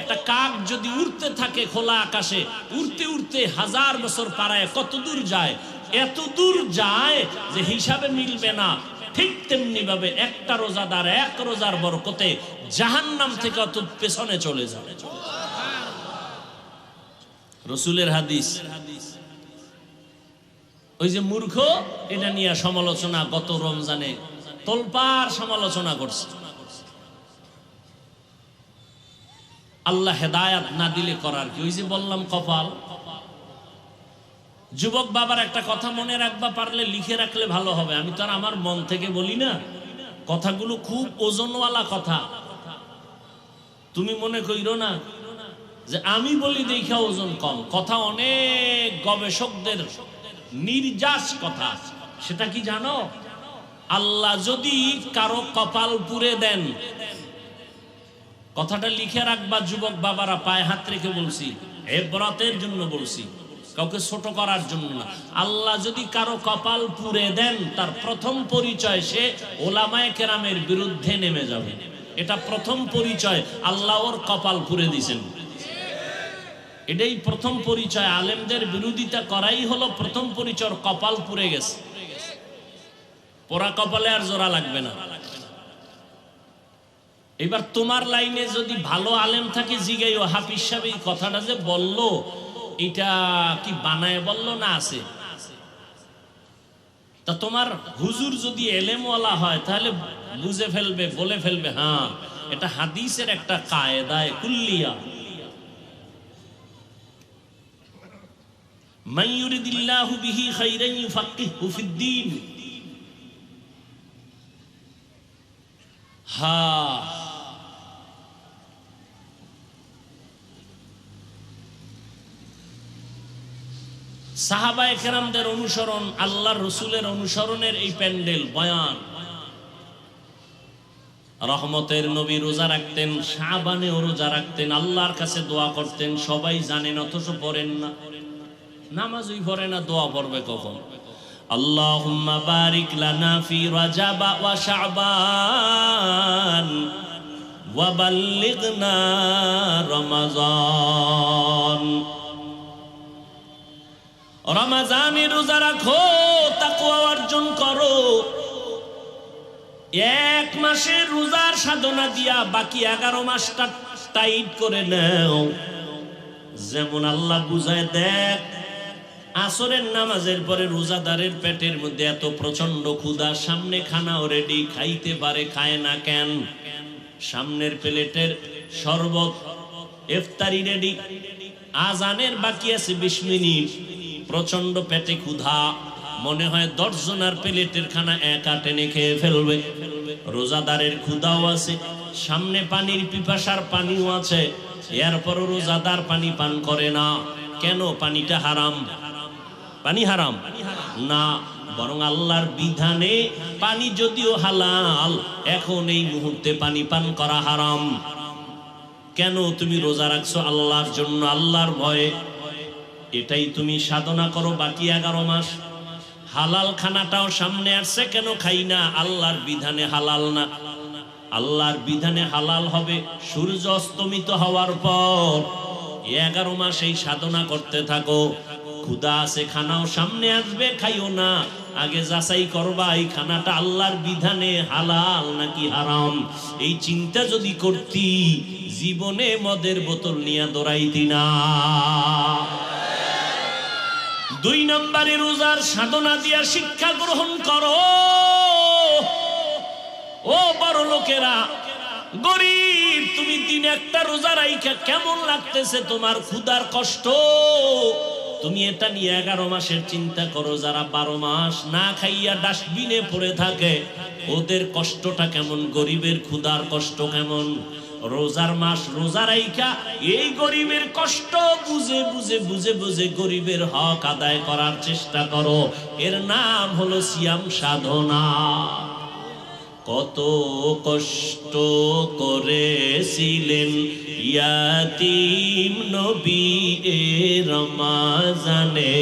একটা কাক যদি উড়তে থাকে খোলা আকাশে, উড়তে উড়তে 1000 বছর পারায় কত দূর যায়, এত দূর যায় যে হিসাবে মিলবে না। ঠিক তেমনি ভাবে একটা রোজাদার এক রোজার বরকতে জাহান্নাম থেকে অত পেছনে চলে যাবে। রসুলের হাদিস। ওই যে মূর্খ এটা নিয়ে সমালোচনা গত রমজানে তোলপাড় সমালোচনা করছে। আল্লাহ হেদায়াত না দিলে করার কি? ওই যে বললাম কপাল। যুবক বাবার একটা কথা মনে রাখবা, পারলে লিখে রাখলে ভালো হবে। আমি তো আর আমার মন থেকে বলি না, কথাগুলো খুব ওজনওয়ালা কথা। তুমি মনে কইরো না যে আমি বলি দেখা ওজন কম। কথা অনেক গবেষকদের নির্যাস কথা। সেটা কি জানো? আল্লাহ যদি কারো কপাল পুড়ে দেন, কথাটা লিখে রাখবা যুবক বাবারা, পায়ে হাত রেখে বলছি, ইবরাতের জন্য বলছি, কাউকে ছোট করার জন্য না। আল্লাহ যদি কারো কপাল পুড়ে দেন, তার প্রথম পরিচয় সে ওলামায়ে কেরামের বিরুদ্ধে নেমে যাবে। এটা প্রথম পরিচয়, আল্লাহ ওর কপাল পুড়ে দিয়েছেন। এটাই প্রথম পরিচয়। আলেমদের বিরোধিতা করাই হলো প্রথম পরিচয়, কপাল পুড়ে গেছে। পোড়া কপালে আর জোড়া লাগবে না। এবার তোমার লাইনে যদি ভালো আলেম থাকে, জিগাইও হাফিজ সাহেব এই কথাটা যে বললো, এটা কি বানায় বললো না আছে? তা তোমার হুজুর যদি এলেমওয়ালা হয় তাহলে বুঝে ফেলবে, বলে ফেলবে, হ্যাঁ এটা হাদিসের একটা কায়দায়ে কুল্লিয়া। মান ইউরিদিল্লাহু বিহি খাইরান ইউফাক্কিহু ফিদ্দীন। সাহাবায়ে কেরামদের অনুসরণ, আল্লাহর রসুলের অনুসরণের এই প্যান্ডেল বয়ান। রহমতের নবী রোজা রাখতেন, শাবানেও রোজা রাখতেন, আল্লাহর কাছে দোয়া করতেন। সবাই জানেন, অথচ পড়েন না, নামাজই পড়ে না, দোয়া পড়বে কখন? আল্লাহুম্মা বারিক লানা ফি রাজাব ওয়া শাবান ওয়া বাল্লিগনা রমাজান। রমজানে রোজা রাখো, তাকওয়া অর্জন করো। এক মাসের রোজার সাধনা দিয়া বাকি 11 মাসটা টাইট করে নাও। যেমন আল্লাহ বুঝায়, দেখ আসরের নামাজের পরে রোজাদারের পেটের মধ্যে এত প্রচন্ড ক্ষুধা, সামনে খানাও রেডি, খাইতে পারে, খায় না কেন? সামনের প্লেটের শরবত, ইফতারি রেডি, আজানের বাকি আছে 20 মিনিট, প্রচন্ড পেটে ক্ষুধা, মনে হয় 10 জনের প্লেটের খানা একা টেনে খেয়ে ফেলবে। রোজাদারের ক্ষুধাও আছে, সামনে পানির পিপাসার পানিও আছে, এরপরও রোজাদার পানি পান করে না। কেন? পানিটা হারাম। পানি হারাম না, বরং আল্লাহর বিধানে পানি যদিও হালাল, এখন এই মুহূর্তে পানি পান করা হারাম। কেন? তুমি রোজা রাখছো আল্লাহর জন্য, আল্লাহর ভয়ে। এটাই তুমি সাধনা করো বাকি 11 মাস। হালাল খানাটাও সামনে আসছে, কেন খাই না? আল্লাহর বিধানে হালাল না। আল্লাহর বিধানে হালাল হবে সূর্য অস্তমিত হওয়ার পর। 11 মাস এই সাধনা করতে থাকো। ক্ষুধা আছে, খানাও সামনে আসবে, খাইও না। আগে যাচাই করবা এই খানাটা আল্লাহর বিধানে হালাল নাকি হারাম। এই চিন্তা যদি করতি, জীবনে মদের বোতল নিয়ে দৌড়াইতি না। 2 নম্বরে রোজার সাধনা দিয়া শিক্ষা গ্রহণ করো। ও বড় লোকেরা, গরিব, তুমি দিনে একটা রোজা রাইখা কেমন লাগতেছে তোমার ক্ষুধার কষ্ট? তুমি এটা নিয়ে 11 মাসের চিন্তা করো। যারা 12 মাস না খাইয়া ডাস্টবিনে পড়ে থাকে, ওদের কষ্টটা কেমন, গরিবের ক্ষুধার কষ্ট কেমন। রোজার মাস রোজা রাইখা এই গরিবের কষ্ট বুঝে বুঝে বুঝে বুঝে গরিবের হক আদায় করার চেষ্টা করো। এর নাম হলো সিয়াম সাধনা। কত কষ্ট করেছিলেন ইয়াতীম নবী এ রমজানে,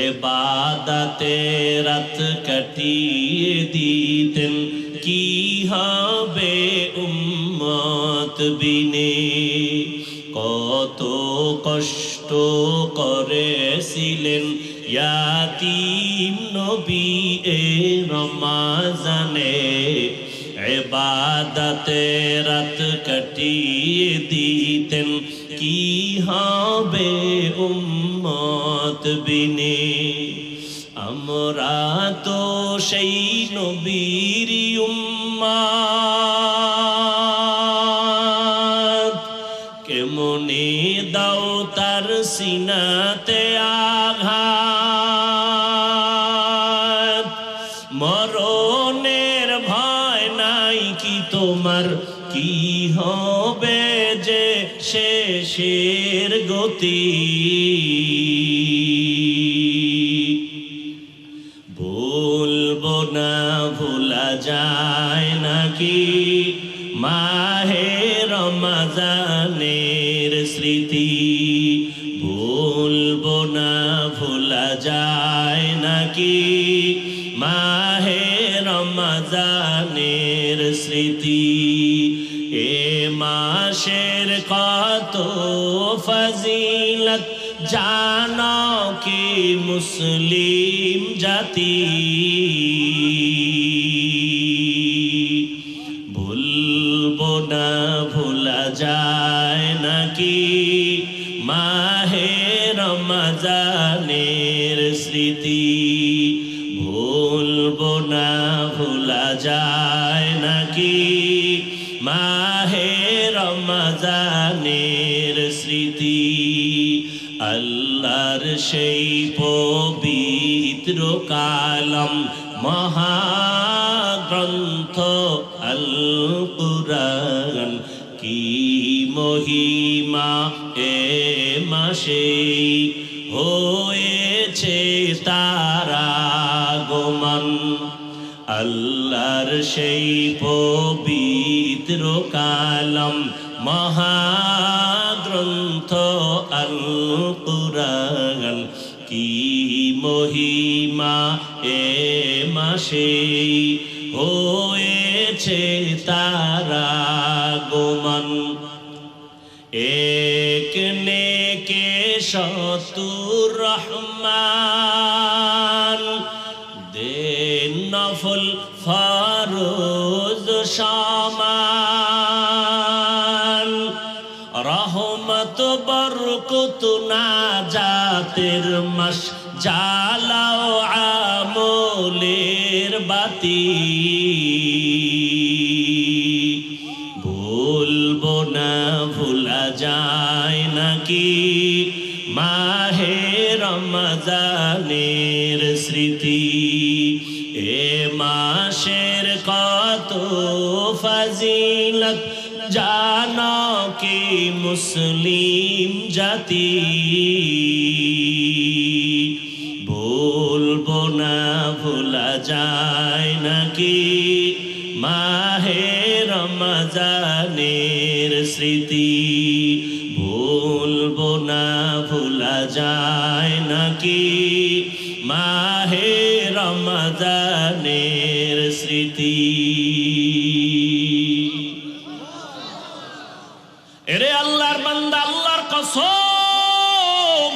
ইবাদতে রাত কাটিয়ে দিতেন, কি হবে উম্মত বিনে। কত কষ্ট করেছিলেন ইয়াতীম নবী এ রমজানে, ইবাদতে রাত কাটিয়ে দিতেন, কি হবে উম্মত বিনে। আমরা তো সেই নবীর উম্মত, কেমনে দাও তার সিনাতে আঘাত। মরণের ভয় নাই কি তোমার, কি হবে যে শেষের গতি। ভুলবো না ভোলা যায় নাকি মাহে রমজানের স্মৃতি। ভুলবো না ভোলা যায় নাকি মাহে রমজানের স্মৃতি। এ মাসের কত ফজিলত জানো কি মুসলিম জাতি। ভুলবো না ভোলা যায় নাকি মাহে রমজানের স্মৃতি। ভুলবো না ভোলা যায় নাকি মাহে রমজানের স্মৃতি। আল্লাহর সেই পবিত্র কালাম মহাগ্রন্থ আল কুরআন, কি মহিমা এ মাসে হয়েছে তার আগমন। আল্লাহর সেই পবিত্র কালাম মহাগ্রন্থ আল কুরআন, কি মহিমা এ মাসে হয়েছে তার আগমন। এক নেকে শতুর রহমান, দেন নফল ফরজ সমান। রহমত বরকত নাজাতের মাস, জ্বালাও আমলের বাতি। ভুলবো না ভোলা যায় নাকি মাহে রমজানের স্মৃতি। এ মাসের কত ফজিলত জানো কি মুসলিম জাতি। ভুলবো না ভোলা যায় নাকি মাহে রমজানের স্মৃতি। ভুলবো না ভোলা যায় নাকি মাহে রমজানের স্মৃতি। এরে আল্লাহর বান্দা, আল্লাহর কসম,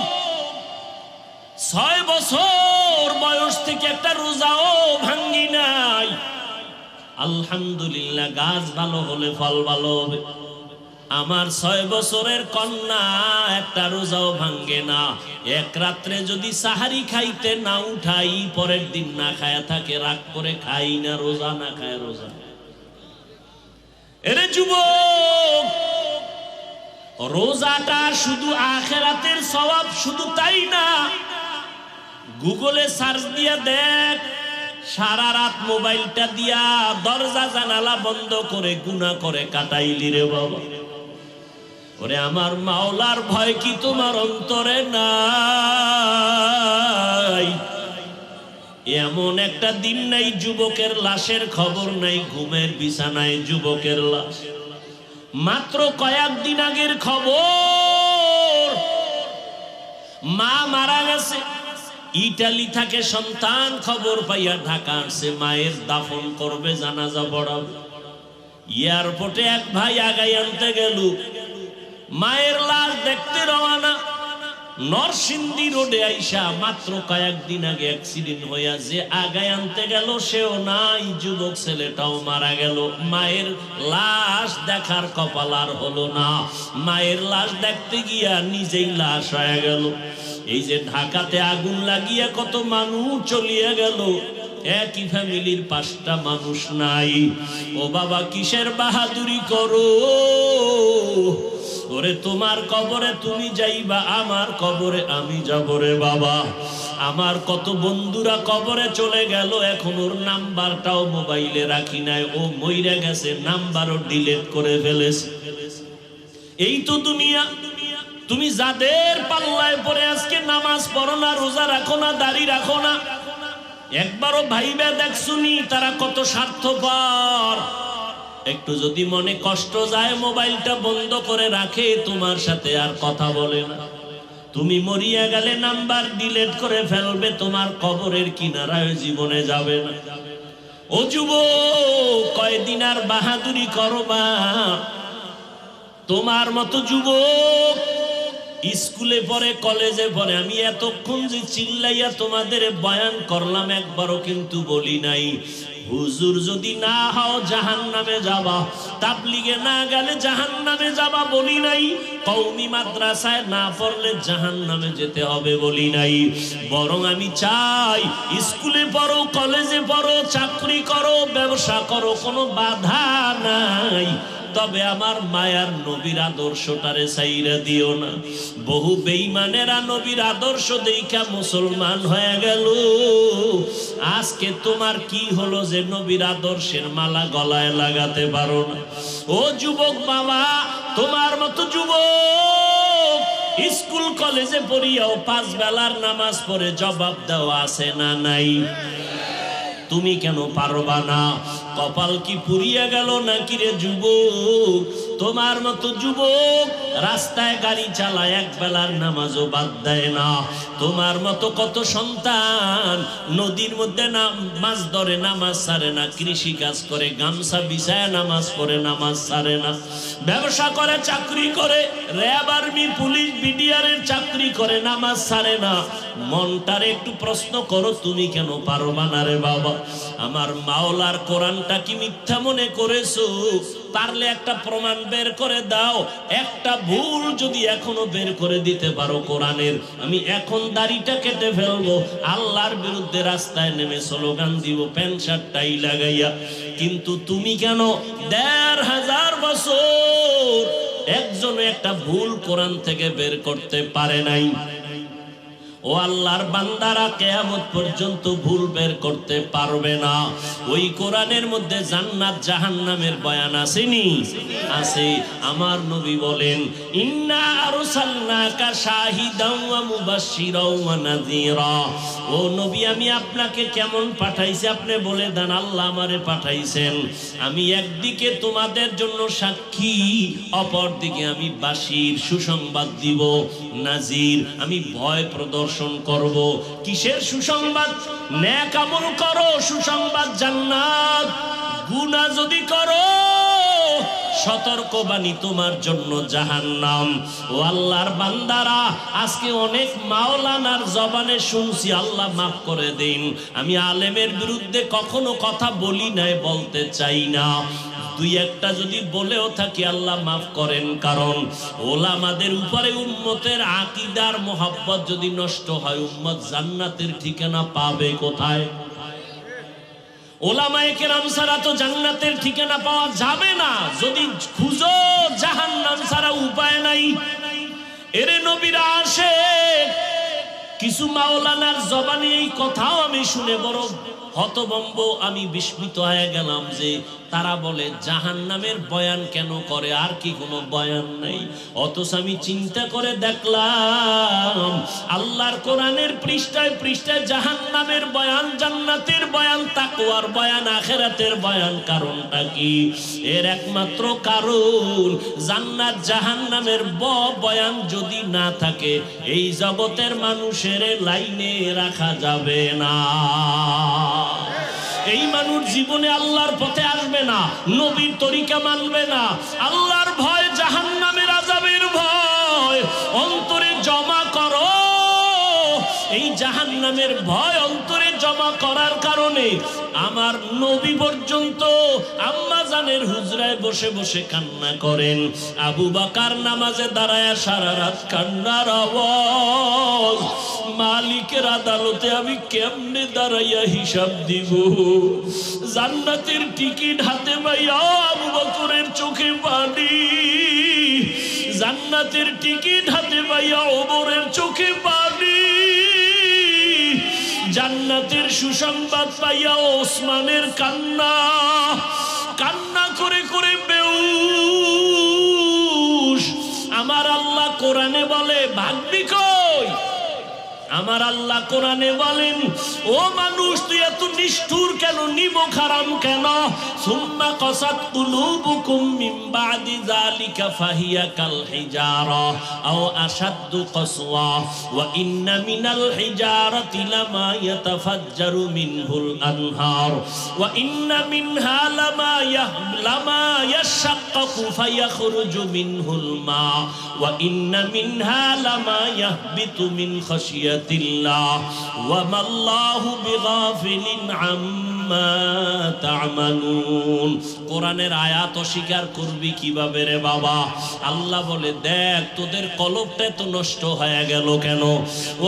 6 বছর বয়স থেকে একটা রোজাও ভাঙ্গি নাই। আলহামদুলিল্লাহ, গাছ ভালো হলে ফল ভালো হবে। আমার 6 বছরের কন্যা একটা রোজাও ভাঙ্গে না। এক রাত্রে যদি সাহারি খাইতে না উঠাই, পরের দিন না খায়া থাকে, রাগ করে খাই না, রোজা না খায় রোজা। এরে যুবক, রোজাটা শুধু আখিরাতের সওয়াব, শুধু তাই না, গুগলে সার্চ দিয়ে দেখ সারা রাত মোবাইলটা দিয়া দরজা জানালা বন্ধ করে গুনাহ করে কাটাইলি রে বাবা। ওরে আমার মাওলার ভয় কি তোমার অন্তরে নাই? এমন একটা দিন নাই যুবকের লাশের খবর নাই, ঘুমের বিছানায় যুবকের লাশ। মাত্র কয়েকদিন আগের খবর, মা মারা গেছে, ইটালি থেকে সন্তান খবর পাইয়া ঢাকা আসছে, মায়ের দাফন করবে, জানাজা পড়াবে। এয়ারপোর্টে এক ভাই আগাই আনতে গেল, মায়ের লাশ দেখতে রওনা। নরসিংদী রোডে আইসা মাত্র কয়েকদিন আগে অ্যাক্সিডেন্ট হইয়া যে আগায় আনতে গেল সেও নাই, যুবক ছেলেটাও মারা গেল। মায়ের লাশ দেখার কপাল আর হলো না, মায়ের লাশ দেখতে গিয়া নিজেই লাশ হয়ে গেল। এই যে ঢাকাতে আগুন লাগিয়া কত মানুষ চলিয়া গেল, একই ফ্যামিলির 5টা মানুষ নাই। ও বাবা কিসের বাহাদুরি করো? ওরে তোমার কবরে তুমি যাইবা, আমার কবরে আমি যাব রে বাবা। আমার কত বন্ধুরা কবরে চলে গেল, এখন ওর নাম্বারটাও মোবাইলে রাখি নাই, ও মইরা গেছে, নাম্বারও ডিলিট করে ফেলেছে। এই তো দুনিয়া। তুমি যাদের পাল্লায় পড়ে আজকে নামাজ পড়ো না, রোজা রাখো না, দাড়ি রাখো না, একবারও ভাইবা দেখছুনি তারা কত স্বার্থপর। একটু যদি মনে কষ্ট যায়, মোবাইলটা বন্ধ করে রাখে, তোমার সাথে আর কথা বলে না। তুমি মরিয়া গেলে নাম্বার ডিলিট করে ফেলবে, তোমার কবরের কিনারায় জীবনে যাবে না। ও যুবক, কয়দিন আর বাহাদুরি করবা? তোমার মতো যুবক স্কুলে পড়ে, কলেজে পড়ে। আমি এতক্ষণ যে চিল্লাইয়া তোমাদের বয়ান করলাম, একবারও কিন্তু বলি নাই হুজুর যদি না হও জাহান্নামে যাবা, তাবলীগে না গেলে জাহান্নামে যাবা বলি নাই, কওমি মাদ্রাসায় না পড়লে জাহান্নামে যেতে হবে বলি নাই। বরং আমি চাই স্কুলে পড়ো, কলেজে পড়ো, চাকরি করো, ব্যবসা করো, কোনো বাধা নাই, তবে আমার মায়ার নবীর আদর্শটারে ছাইরা দিও না। বহু বেঈমানেরা নবীর আদর্শ দেখা মুসলমান হয়ে গেল। আজকে তোমার কি হলো যে নবীর আদর্শের মালা গলায় লাগাতে পারো না? ও যুবক বাবা, তোমার মতো যুবক স্কুল কলেজে পড়িয়াও 5 বেলার নামাজ পড়ে জবাব দেওয়া আছে না নাই? তুমি কেন পারবা না? কপাল কি পুড়িয়া গেল নাকি রে যুবক? তোমার মতো যুবক রাস্তায় গাড়ি চালায়, 1 বেলার নামাজও বাদ দেয় না। তোমার মতো কত সন্তান নদীর মধ্যে মাছ ধরে, নামাজ ছাড়ে না, কৃষি কাজ করে, গামছা বিছায় নামাজ পড়ে, নামাজ ছাড়ে না, ব্যবসা করে, চাকরি করে, র্যাব, আর্মি, পুলিশ, বিডিআরের চাকরি করে, নামাজ ছাড়ে না। মনটারে একটু প্রশ্ন করো, তুমি কেন পারবা না রে বাবা? আমার মাওলার কোরআনটা কি মিথ্যা মনে করেছো? পারলে একটা প্রমাণ বের করে দাও। একটা ভুল যদি এখনো বের করে দিতে পারো কোরআনের, আমি এখন দাড়িটা কেটে ফেলবো, আল্লাহর বিরুদ্ধে রাস্তায় নেমে স্লোগান দিব, প্যান্ট শার্ট টাই লাগাইয়া। কিন্তু তুমি কেন 1500 বছর একজনে একটা ভুল কোরআন থেকে বের করতে পারে নাই? ও আল্লাহর বান্দারা, কিয়ামত পর্যন্ত ভুল বের করতে পারবে না। ওই কোরআনের মধ্যে জান্নাত জাহান্নামের বয়ান আসেনি? আছে। আমার নবী বলেন, ইন্না আরসালনাকা শাহিদাও ওয়া মুবাশশিরাও ওয়া নাযীরা। ও নবী, আমি আপনাকে কেমন পাঠাইছি আপনি বলে দেন। আল্লাহ আমারে পাঠাইছেন, আমি একদিকে তোমাদের জন্য সাক্ষী, অপরদিকে আমি বাশির, সুসংবাদ দিব, নাজির, আমি ভয় প্রদর্শন করব। কিসের সুসংবাদ? নেক আমল করো, সুসংবাদ জান্নাত। গুনাহ যদি করো, সতর্কবাণী তোমার জন্য জাহান্নাম। ও আল্লাহর বান্দারা, আজকে অনেক মাওলানার জবানে শুনছি, আল্লাহ মাফ করে দিন, আমি আলেমের বিরুদ্ধে কখনো কথা বলি নাই, বলতে চাই না। 2-1টা যদি বলেও থাকি, আল্লাহ মাফ করেন। কারণ ওলামাদের উপরে উম্মতের আকীদার মোহাব্বত যদি নষ্ট হয়, উম্মত জান্নাতের ঠিকানা পাবে কোথায়? ওলামায়ে কেরাম ছাড়া তো জান্নাতের ঠিকানা পাওয়া যাবে না। যদি খুঁজো, জাহান্নাম ছাড়া উপায় নাই। এরে নবীর আশিক কিছু মাওলানার জবানে এই কথাও আমি শুনে বড় হতভম্ব আমি বিস্মিত হয়ে গেলাম যে তারা বলে জাহান্নামের বয়ান কেন করে, আর কি কোনো বয়ান নেই? অথচ আমি চিন্তা করে দেখলাম আল্লাহর কোরআনের পৃষ্ঠায় পৃষ্ঠায় জাহান্নামের বয়ান, জান্নাতের বয়ান, তাকওয়ার বয়ান, আখিরাতের বয়ান। কারণটা কি? এর একমাত্র কারণ জান্নাত জাহান্নামের বয়ান যদি না থাকে এই জগতের মানুষের লাইনে রাখা যাবে না। এই মানুষ জীবনে আল্লাহর পথে আসবে না, নবীর তরিকা মানবে না, আল্লাহর ভয়, জাহান্নামের আযাবের ভয় অন্তরে জমা করো। এই জাহান্নামের ভয় অন্তরে জমা করার কারণে আমার নবী পর্যন্ত আম্মা জানের হুজরায় বসে বসে কান্না করেন। আবু বকর নামাজে দাঁড়ায় সারা রাত কান্নার আওয়াজ। মালিকের আদালতে আমি কেমনে দাঁড়াইয়া হিসাব দিব? জান্নাতের টিকিট হাতে পাইয়া আবু বকরের চোখে পানি, জান্নাতের টিকিট হাতে পাইয়া ওমরের চোখে পানি, জান্নাতের সুসংবাদ পাইয়া ওসমানের কান্না, কান্না করে করে বেউস। আমার আল্লাহ কোরআনে বলে ভাগবি কই? আমার আল্লাহ কোরআনে বলেন, ও মানুষ তুই এত নিষ্ঠুর কেন, নিমক হারাম কেন? সুম্মা কাসাত কুলুবুকুম মিন বাদি যালিকা ফাহিয়া কাল হিজারা আও আশাদ্দু কাসওয়া ওয়া ইন্না মিনাল হিজারাতি লামা ইয়াতাফাজ্জারু মিনহুল আনহার ওয়া ইন্না মিনহা লামা ইয়াশাক্কাকু ফায়াখরুজু মিনহুল মা ওয়া ইন্না মিনহা লামা ইয়াহবিতু মিন খাশিয়াতিল্লাহ ওয়া মাল্লাহু বিগাফিলিন আম্মা তা'মালুন। কোরআনের আয়াত অস্বীকার করবি কিভাবে রে বাবা? আল্লাহ বলে, দেখ তোদের কলবটা তো নষ্ট হয়ে গেল কেন?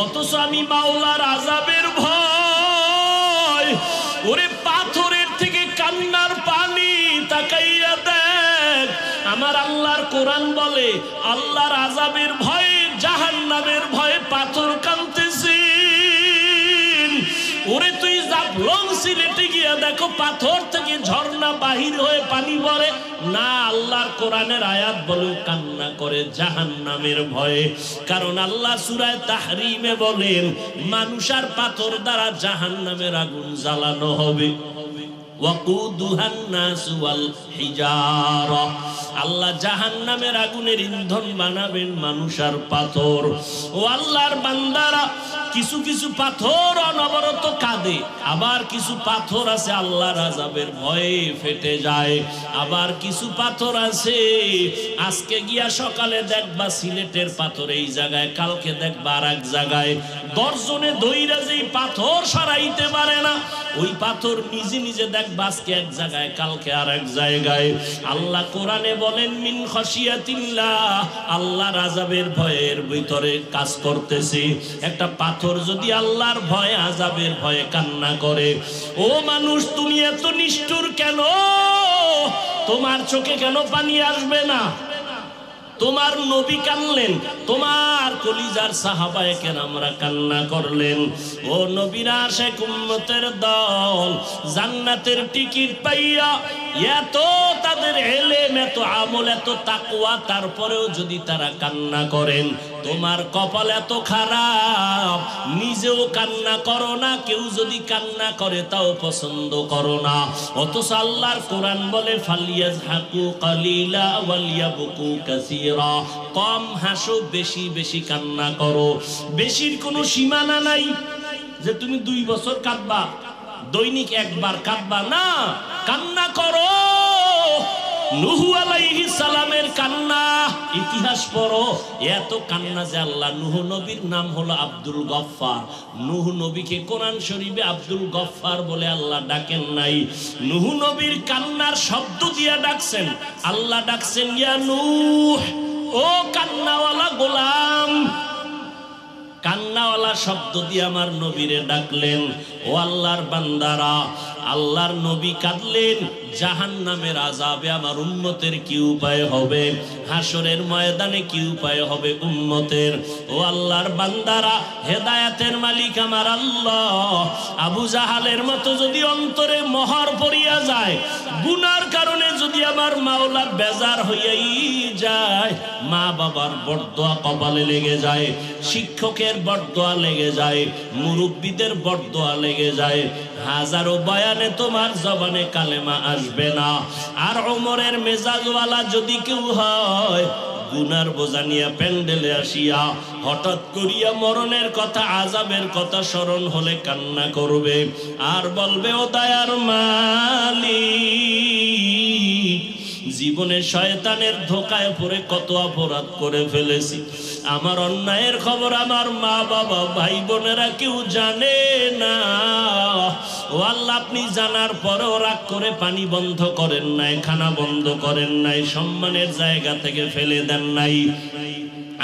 অথচ আমি মাওলার আযাবের ভয়, ওরে পাথরের থেকে কান্নার পানি, তাকাইয়া দেখ। আমার আল্লাহর কোরআন বলে আল্লাহর আযাবের ভয়ে, জাহান্নামের ভয়ে পাথর কাঁদতেছে। ওরে তুই জাফলং সিলেটে গিয়া দেখো পাথর থেকে ঝর্ণা বাহির হয়ে পানি পড়ে না। আল্লাহর কোরআনের আয়াত বলে কান্না করে জাহান্নামের ভয়ে। কারণ আল্লাহ সূরা তাহরিমে বলেন মানুষ আর পাথর দ্বারা জাহান্নামের আগুন জ্বালানো হবে। ওয়াকুদুহান নাস ওয়াল হিজারা, আল্লাহ জাহান্নামের আগুনের ইন্ধন বানাবেন মানুষ আর পাথর। ও আল্লাহর বান্দারা, কিছু কিছু পাথর অনবরত কাঁদে, আবার কিছু পাথর আছে আল্লাহর আযাবের ভয়ে ফেটে যায়। আবার কিছু পাথর আছে আজকে গিয়া সকালে দেখবা সিলেটের পাথর এই জায়গায়, কালকে দেখবা আর এক জায়গায়। দর্জনে দইরা যেই পাথর সরাইতে পারে না, ওই পাথর নিজে নিজে দেখবা আজকে এক জায়গায়, কালকে আর এক জায়গায়। আল্লাহ কোরআনে বলেন মিন খাশিয়াতিল্লাহ, আল্লাহর আযাবের ভয়ের ভিতরে কাজ করতেছে। একটা পাথর যদি আল্লাহর ভয়ে, আযাবের ভয়ে কান্না করে, ও মানুষ তুমি এত নিষ্ঠুর কেন? তোমার চোখে কেন পানি আসবে না? তোমার নবী কানলেন, তোমার কলিজার সাহাবায়ে কেরামরা কান্না করলেন। ও নবীর আশিক উম্মতের দল, জান্নাতের টিকিট পাইয়া এত তাদের ইলম, এত আমল, এত তাকওয়া, তারপরেও যদি তারা কান্না করেন, তোমার কপাল এত খারাপ, নিজেও কান্না করো না, কেউ যদি কান্না করে তাও পছন্দ করো না। অথচ আল্লাহর কোরআন বলে ফালিয়াজহাকু কালিলা ওয়ালিয়াবকু কাসীরা, কম হাসো, বেশি বেশি কান্না করো। বেশির কোনো সীমানা নাই যে তুমি 2 বছর কাঁদবা, দৈনিক একবার কাঁদবা না, কান্না করো। নূহ আলাইহিস সালামের কান্না, ইতিহাস পড়ো, এত কান্না যে আল্লাহ, নূহ নবীর নাম হলো আব্দুল গফফার। নূহ নবীকে কোরআন শরীফে আব্দুল গফফার বলে আল্লাহ ডাকেন নাই, নূহ নবীর কান্নার শব্দ দিয়া ডাকছেন। আল্লাহ ডাকছেন ইয়া নূহ, ও কান্নাওয়ালা গোলাম। কান্নাওয়ালা শব্দ দিয়ে আমার নবীরে ডাকলেন, ও আল্লাহর বান্দারা, আল্লাহর নবী কাঁদলেন, জাহান্নামের আযাবে আমার উম্মতের কি উপায় হবে, হাসরের ময়দানে কি উপায় হবে উম্মতের। ও আল্লাহর বান্দারা, হেদায়েতের মালিক আমার আল্লাহ, আবু জাহালের মতো যদি অন্তরে মোহর পড়িয়া যায়, গুনার কারণে যদি আমার মাওলা বেজার হইয়াই যায়, মা বাবার বরদোয়া কপালে লেগে যায়, শিক্ষকের বরদোয়া লেগে যায়, মুরব্বীদের বরদোয়া লেগে যায়, হাজারো বয়ানে তোমার জবানে কালেমা আসবে না। আর ওমরের মেজাজওয়ালা যদি কেউ হয়, গুনার বোঝা নিয়ে প্যান্ডেলে আসিয়া হঠাৎ করিয়া মরণের কথা, আযাবের কথা স্মরণ হলে কান্না করবে আর বলবে, ও দয়ার মালিক, জীবনে শয়তানের ধোকায় পড়ে কত অপরাধ করে ফেলেছি, আমার অন্যায়ের খবর আমার মা বাবা ভাই বোনেরা কেউ জানে না। ও আল্লাহ, আপনি জানার পরেও রাগ করে পানি বন্ধ করেন নাই, খানা বন্ধ করেন নাই, সম্মানের জায়গা থেকে ফেলে দেন নাই।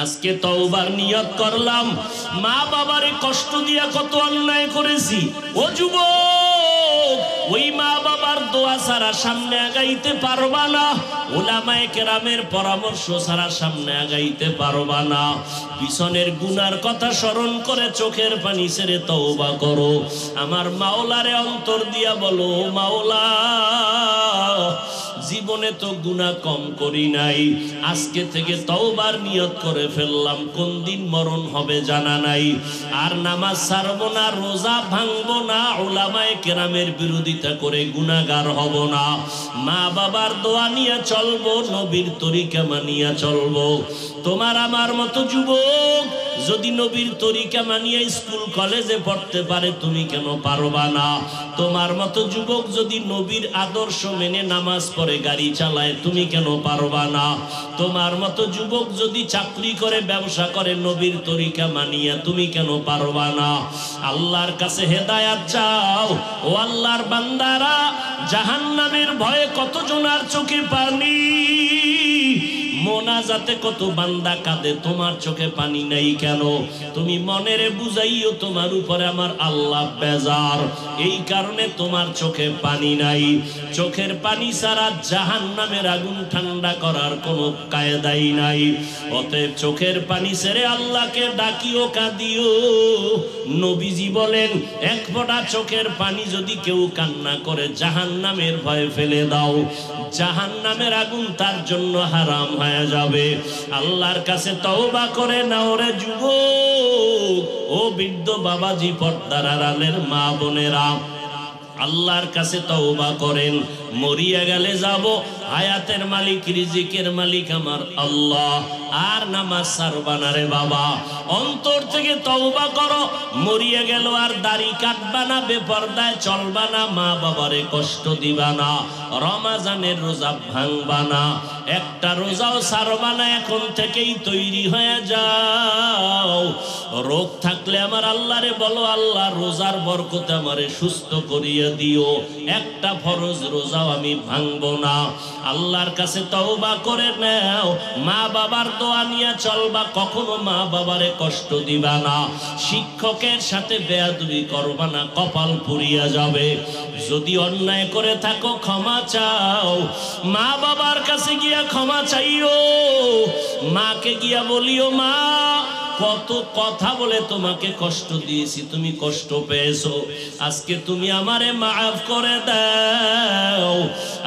আজকে তওবার নিয়ত করলাম, মা বাবারে কষ্ট দিয়া কত অন্যায় করেছি। ও যুবক, ওই মা বাবার দোয়া ছাড়া সামনে আগাইতে পারবা না, উলামায়ে কেরামের পরামর্শ ছাড়া সামনে আগাইতে পারবা না। পিছনের গুনার কথা স্মরণ করে চোখের পানি ছেড়ে তওবা করো। আমার মাওলারে অন্তর দিয়া বলো, মাওলা, জীবনে তো গুনাহ কম করি নাই, আজকে থেকে তওবার নিয়ত করে ফেললাম, কোন দিন মরণ হবে জানা নাই, আর নামাজ ছাড়বো না, রোজা ভাঙবো না, উলামায়ে কেরামের বিরোধিতা করে গুনাহগার হব না, মা বাবার দোয়া নিয়ে চলবো, নবীর তরিকা মানিয়া চলবো। তোমার আমার মতো যুবক যদি নবীর তরিকা মানিয়ে স্কুল কলেজে পড়তে পারে, তুমি কেন পারবা না? তোমার মতো যুবক যদি নবীর আদর্শ মেনে নামাজ পড়ে গাড়ি চালায়, তুমি কেন পারবা না? তোমার মতো যুবক যদি চাকরি করে ব্যবসা করে নবীর তরিকা মানিয়া, তুমি কেন পারবা না? আল্লাহর কাছে হেদায়াত চাও। ও আল্লাহর বান্দারা, জাহান্নামের ভয়ে কত জনার চোখে পানি, মোনাজাতে কত বান্দা কাঁদে, তোমার চোখে পানি নাই কেন? তুমি মনেরে বুঝাইও তোমার উপরে আমার আল্লাহ বেজার, এই কারণে তোমার চোখে পানি নাই। চোখের পানি ছাড়া জাহান্নামের আগুন ঠান্ডা করার কোনো কায়দাই নাই। অতএব চোখের পানি ছেড়ে আল্লাহকে ডাকিও, কাঁদিও। নবীজি বলেন, এক ফোঁটা চোখের পানি যদি কেউ কান্না করে, জাহান্নামের ভয় ফেলে দাও, জাহান্নামের আগুন তার জন্য হারাম হয়ে যাবে। আল্লাহর কাছে তওবা করে নাও রে যুবক, ও বৃদ্ধ বাবাজি, পর্দার আড়ালের মা বোনেরা, আল্লাহর কাছে তওবা করেন। মরিয়া গেলে যাব, হায়াতের মালিক, রিজিকের মালিক আমার আল্লাহ, আর নামাজ ছাড়বা না রে বাবা। অন্তর থেকে তওবা করো। মরিয়া গেল আর দাড়ি কাটবা না, বেপরদায় চলবা না, মা বাবারে কষ্ট দিবা না, রমাজানের রোজা ভাঙবা না, একটা রোজাও ছাড়বা না। এখন থেকেই তৈরি হয়ে যাও। রোগ থাকলে আমার আল্লাহরে বলো, আল্লাহ রোজার বরকতে আমারে সুস্থ করিয়ে দিও, একটা ফরজ রোজাও আমি ভাঙবো না। আল্লাহর কাছে তওবা করে নাও। মা বাবার দোয়া নিয়ে চলবা, কখনো মা বাবারে কষ্ট দিবা না, শিক্ষকের সাথে বেয়াদবি করবা না, কপাল পুড়িয়া যাবে। যদি অন্যায় করে থাকো ক্ষমা চাও, মা বাবার কাছে গিয়া ক্ষমা চাইও। মাকে গিয়া বলিও, মা, কত কথা বলে তোমাকে কষ্ট দিয়েছি, তুমি কষ্ট পেয়েছো, আজকে তুমি আমারে মাফ করে দাও।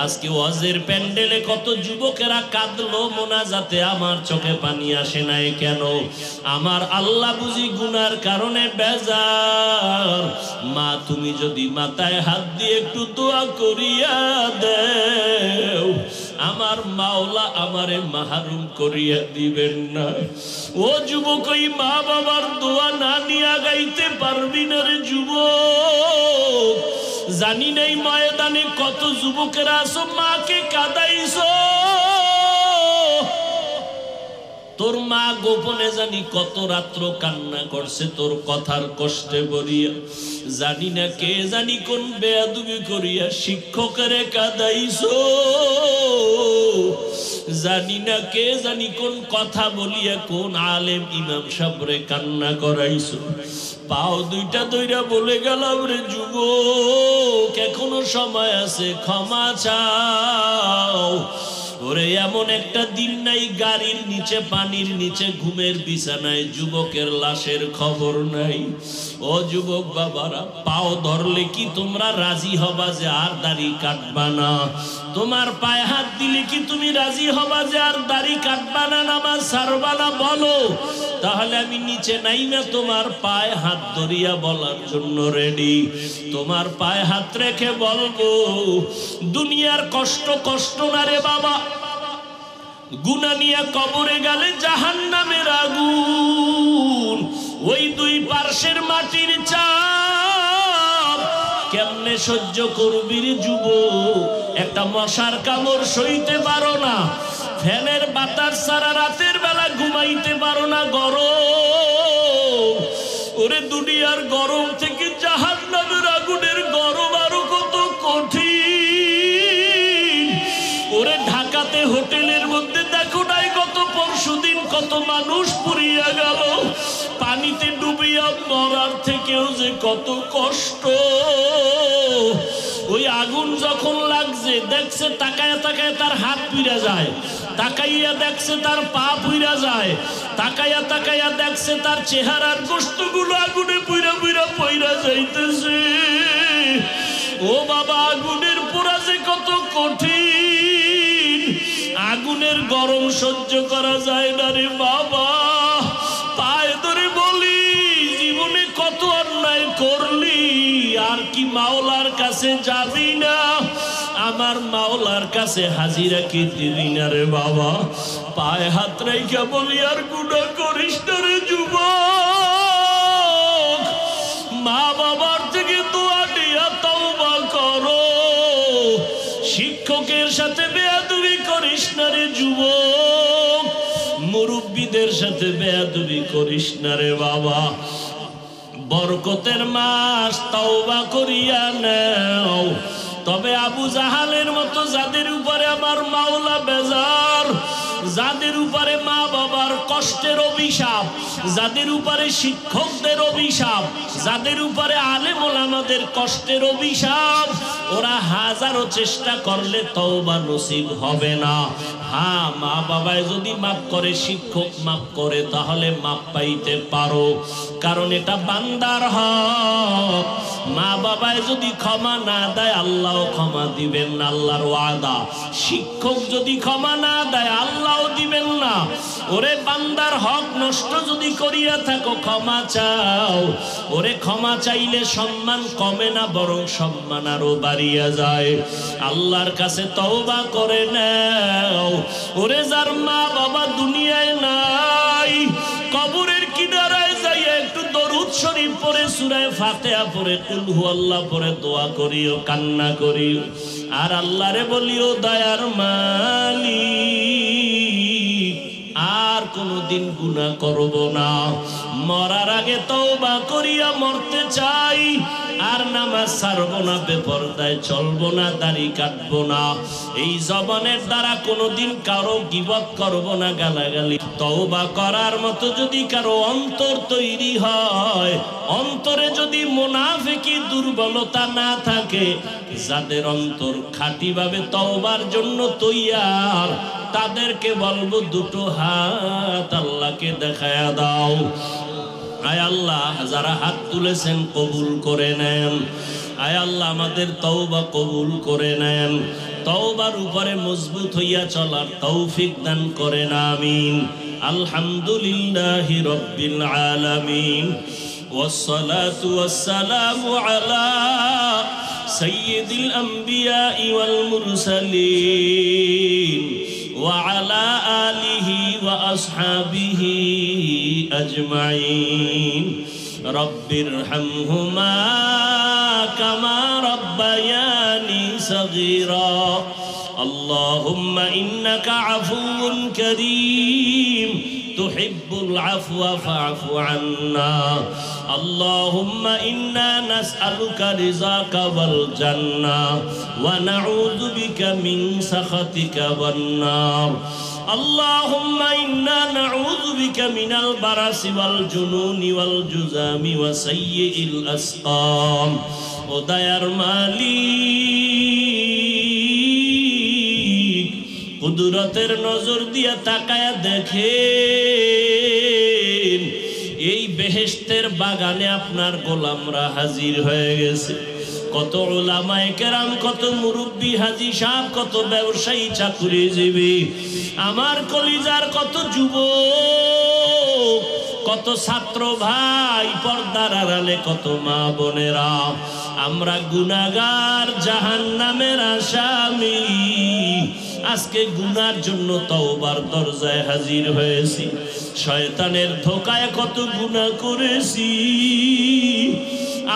আজকে ওয়াজের প্যান্ডেলে কত যুবকেরা কাঁদলো মোনাজাতে, আমার চোখে পানি আসে নাই কেন? আমার আল্লাহ বুঝি গুনার কারণে বেজার। মা, তুমি যদি মাথায় হাত দিয়ে একটু দোয়া করিয়া দেও, আমার মাওলা আমারে মাহরুম করিয়া দিবেন না। ও যুবক, ওই মা বাবার দোয়া না নিয়ে গাইতে পারবি না রে যুবক। জানি নাই ময়দানে কত যুবকেরা আছো, মাকে কাঁদাইছো। তোর মা গোপনে জানি কত রাত্র কান্না করছে তোর কথার কষ্টে বলিয়া। জানি না কে জানি কোন বেয়াদবি করিয়া শিক্ষকেরে কাঁদাইছো। জানি না কে জানি কোন কথা বলিয়া কোন আলেম ইমাম সাহেবরে কান্না করাইছো। পাও দুইটা দইরা বলে গেলাম, রে যুবক এখনো সময় আছে, ক্ষমা চাও। ওরে এমন একটা দিন নাই গাড়ির নিচে, পানির নিচে, ঘুমের বিছানায় যুবকের লাশের খবর নাই। ও যুবক বাবারা, পাও ধরলে কি তোমরা রাজি হবা যে আর দাড়ি কাটবা না? তোমার পায়ে হাত দিলে কি তুমি রাজি হবা যে আর দাড়ি কাটবা না, নামাজ ছাড়বা না? বলো, তাহলে আমি নিচে নাইমা তোমার পায়ে হাত ধরিয়া বলার জন্য রেডি। তোমার পায়ে হাত রেখে বলবো, দুনিয়ার কষ্ট কষ্ট না রে বাবা, গুনাহ নিয়ে কবরে গেলে জাহান্নামের আগুন, ওই দুই পার্শ্বের মাটির চাপ কেমনে সহ্য করবি রে যুবক? একটা মশার কামড় সইতে পারো না, ফ্যানের বাতাস ছাড়া রাতের বেলা ঘুমাইতে পারো না, গরম। ওরে দুনিয়ার গরম থেকে জাহান্নামের আগুনের গরম আরো কত কঠিন। ওরে ঢাকাতে হোটেলের মধ্যে দেখো নাই গত পরশুদিন কত মানুষ পুড়িয়া গেল, পানিতে ডুবিয়া মরার থেকেও যে কত কষ্ট। ওই আগুন যখন লাগছে, দেখছে তাকায়া তাকায়া তার হাত পুড়া যায়, তাকাইয়া দেখছে তার পা পুড়া যায়, তাকাইয়া তাকাইয়া দেখছে তার চেহারার গোশতগুলো আগুনে পুড়া পুড়া পইরা যাইতেছে। ও বাবা, আগুনের পোড়া যে কত কঠিন, আগুনের গরম সহ্য করা যায় না রে বাবা। পায়ে ধরে বলি, জীবনে কত অন্যায় করলি, আর কি মাওলার কাছে যাবি না? আমার মাওলার কাছে হাজিরা কি দিবি না রে বাবা? পায়ে হাত রেখে বলি, আর গুনাহ করিস না রে যুবক। মা বাবার থেকে দোয়া দিয়া তওবা করো, শিক্ষকের সাথে বেয়াদবি করিস না রে যুবক, মুরব্বীদের সাথে বেয়াদবি করিস না রে বাবা। বরকতের মাস, তওবা করিয়া নাও। তবে আবু জাহালের মতো যাদের উপরে আমার মাওলা বেজার, যাদের উপরে মা বাবার কষ্টের অভিশাপ, যাদের উপরে শিক্ষকদের অভিশাপ, যাদের উপরে আলেম ওলামাদের কষ্টের অভিশাপ, ওরা হাজারো চেষ্টা করলে তওবা নসিব হবে না। হ্যাঁ, মা বাবায় যদি মাফ করে, শিক্ষক মাফ করে, তাহলে মাফ পাইতে পারো, কারণ এটা বান্দার হক। মা বাবায় যদি ক্ষমা না দেয়, আল্লাহ ক্ষমা দিবেন না, আল্লাহর ওয়াদা। শিক্ষক যদি ক্ষমা না দেয়, আল্লাহ দিবেন না। ওরে বান্দার হক নষ্ট যদি করিয়া থাকো, ক্ষমা চাও। ওরে ক্ষমা চাইলে সম্মান কমে না, বরং সম্মান আরো বাড়িয়া যায়। আল্লাহর কাছে তওবা করে নাও। ওরে যার মা বাবা দুনিয়ায় নাই, কবরের কিনারায় যাইয়া একটু দরুদ শরীফ পড়ে, সূরা ফাতিহা পড়ে, কুল হুয়াল্লাহ পড়ে দোয়া করিও, কান্না করিও, আর আল্লাহরে বলিও, দয়ার মালিক আর কোনদিন গুনাহ করব না, মরার আগে তওবা করিয়া মরতে চাই, আর নামাজ ছাড়বো না, বেপরদায় চলবো না, দাড়ি কাটবো না, এই জবানের দ্বারা কোনোদিন কারো গীবত করবো না, গালাগালি। তওবা করার মতো যদি কারো অন্তর তৈরি হয়, অন্তরে যদি মুনাফিকি দুর্বলতা না থাকে, যাদের অন্তর খাঁটিভাবে তওবার জন্য তৈয়ার, তাদেরকে বলবো দুটো হাত আল্লাহকে দেখায়া দাও। আয় আল্লাহ, যারা হাত তুলেছেন কবুল করে নেন। আয় আল্লাহ, আমাদের তওবা কবুল করে নেন। তওবার উপরে মজবুত হইয়া চলার তৌফিক দান করেন, আমিন। আলহামদুলিল্লাহি রাব্বিল আলামিন, ওয়াসসালাতু ওয়াসসালামু আলা সাইয়্যিদিল আমবিয়া ওয়াল মুরসালিন وعلى آله وأصحابه أجمعين رب ارحمهما كما ربياني صغيرا اللهم إنك عفو كريم তুহিব্বুল আফওয়া ফা'ফু আন্না আল্লাহুম্মা ইন্না নাসআলুকা রিযাকা ওয়াল জান্নাহ ওয়া নাউযু বিকা মিন সাখাতিকা ওয়ান নার আল্লাহুম্মা ইন্না নাউযু বিকা মিনাল বারাসি ওয়াল জুনুনি ওয়াল জুযামি ওয়া সাইয়্যিল আসকাম। ও দয়ার মালিক, কুদরতের নজর দিয়া তাকায়া দেখেন এই বেহেশতের বাগানে আপনার গোলামরা হাজির হয়ে গেছে। কত উলামায়ে কেরাম, কত মুরব্বী হাজী সাহেব, কত ব্যবসায়ী চাকুরিজীবী, আমার কলিজার কত যুবক, কত ছাত্র ভাই, পর্দার আড়ালে কত মা বোনেরা, আমরা গুনাহগার, জাহান্নামের আসামি। আজকে গুনার জন্য তওবার দরজায় হাজির হয়েছি। শয়তানের ধোকায় কত গুনাহ করেছি।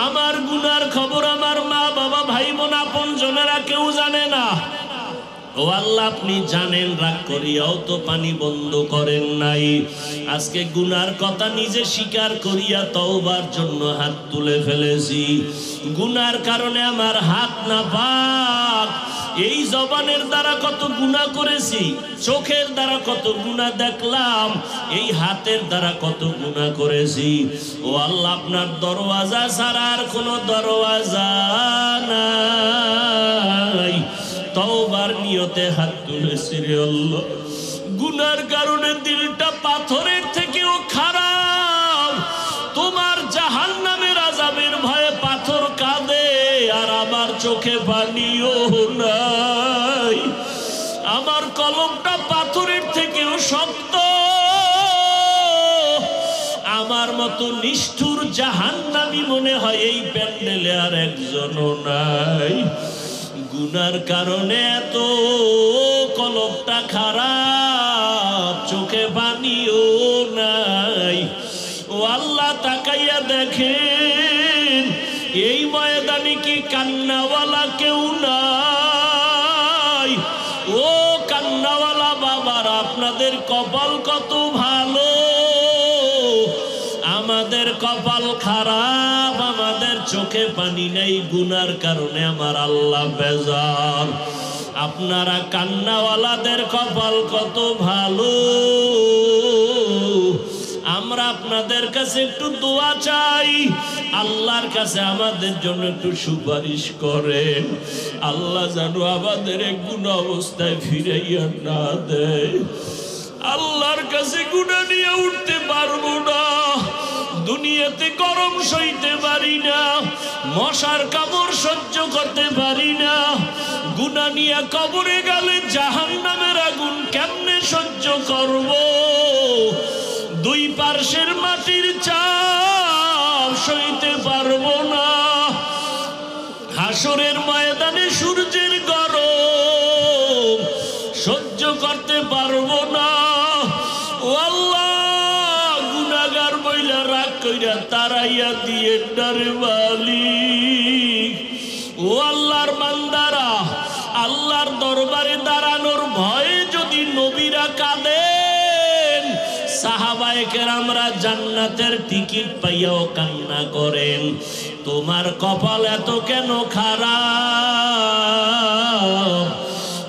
আমার গুনার খবর আমার মা বাবা ভাই বোন আপন জনেরা কেউ জানে না। ও আল্লাহ, আপনি জানেন, রাগ করিয়াও তো পানি বন্ধ করেন নাই। আজকে গুনার কথা নিজে স্বীকার করিয়া তওবার জন্য হাত তুলে ফেলেছি। গুনার কারণে আমার হাত না পাক। এই জবানের দ্বারা কত গুনাহ করেছি, চোখের দ্বারা কত গুনাহ দেখলাম, এই হাতের দ্বারা কত গুনাহ করেছি। ও আল্লাহ, আপনার দরওয়াজা ছাড়া আর কোনো দরওয়াজা নাই। তওবার নিয়তে হাত তুলেছি রে আল্লাহ। গুনার কারণে দিলটা পাথরের থেকেও খারাপ। তোমার জাহান্নামের আযাবের ভয়ে পাথর কাঁদে, আর আমার চোখে পানিও নাই। আমার কলমটা পাথরের থেকেও শক্ত। আমার মতো নিষ্ঠুর জাহান্নামী মনে হয় এই প্যান্ডেলে আর একজনও নাই। গুনার কারণে এত কলবটা খারাপ, চোখে পানিও নাই। ও আল্লাহ, তাকাইয়া দেখেন এই ময়দানে কি কান্নাওয়ালা কেউ নাই? ও কান্নাওয়ালা বাবারা, আপনাদের কপাল কত ভালো। আমাদের কপাল খারাপ, আমাদের চোখে পানি নেই। গুনার কারণে আমার আল্লাহ বেজার। আপনারা কান্নাওয়ালাদের কপাল কত ভালো। আমরা আপনাদের কাছে একটু দোয়া চাই, আল্লাহর কাছে আমাদের জন্য একটু সুপারিশ করেন। আল্লাহ যেন আমাদের গুনাহ অবস্থায় ফিরাইয়া না দেয়। আল্লাহর কাছে গুনাহ নিয়ে উঠতে পারবো না। দুনিয়াতে গরম সইতে পারি না, মশার কামড় সহ্য করতে পারি না। গুনাহ নিয়ে কবরে গেলে জাহান্নামের আগুন কেমনে সহ্য করব? দুই পার্শ্বের মাটির চাপ সইতে পারবো না। হাসরের ময়দানে সূর্যের গরম সহ্য করতে পারবো না। ও আল্লাহ, গুনাহগার বইলা রাগ কইরা তারাইয়া দিয়ে ডারে মালিক। ও আল্লাহর বান্দারা, আল্লাহর দরবারে দাঁড়ানোর ভয়ে যদি নবীরা কাঁদেন, সাহাবায়ে কেরামরা জান্নাতের টিকিট পাইয়াও কান্না করেন, তোমার কপাল এত কেন খারাপ?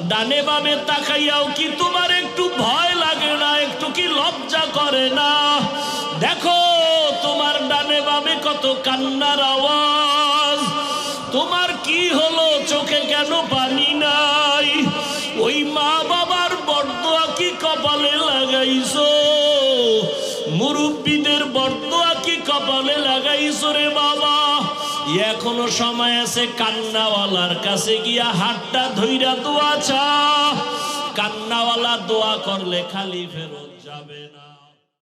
ডানে বামে তাকাইয়াও কি তোমার একটু ভয় লাগে না? একটু কি লজ্জা করে না? দেখো তোমার ডানে বামে কত কান্নার আওয়াজ। তোমার কি হলো? চোখে কেন পানি নাই? ওই মা বাবার বরদোয়া কি কপালে লাগাইছো? মুরব্বীদের বরদোয়া কি কপালে লাগাইছো রে বাবা? এখনো সময় আছে, কান্নাওয়ালার কাছে গিয়া হাতটা ধইরা দোয়া চা। কান্নাওয়ালা দোয়া করলে খালি ফেরত যাবে না।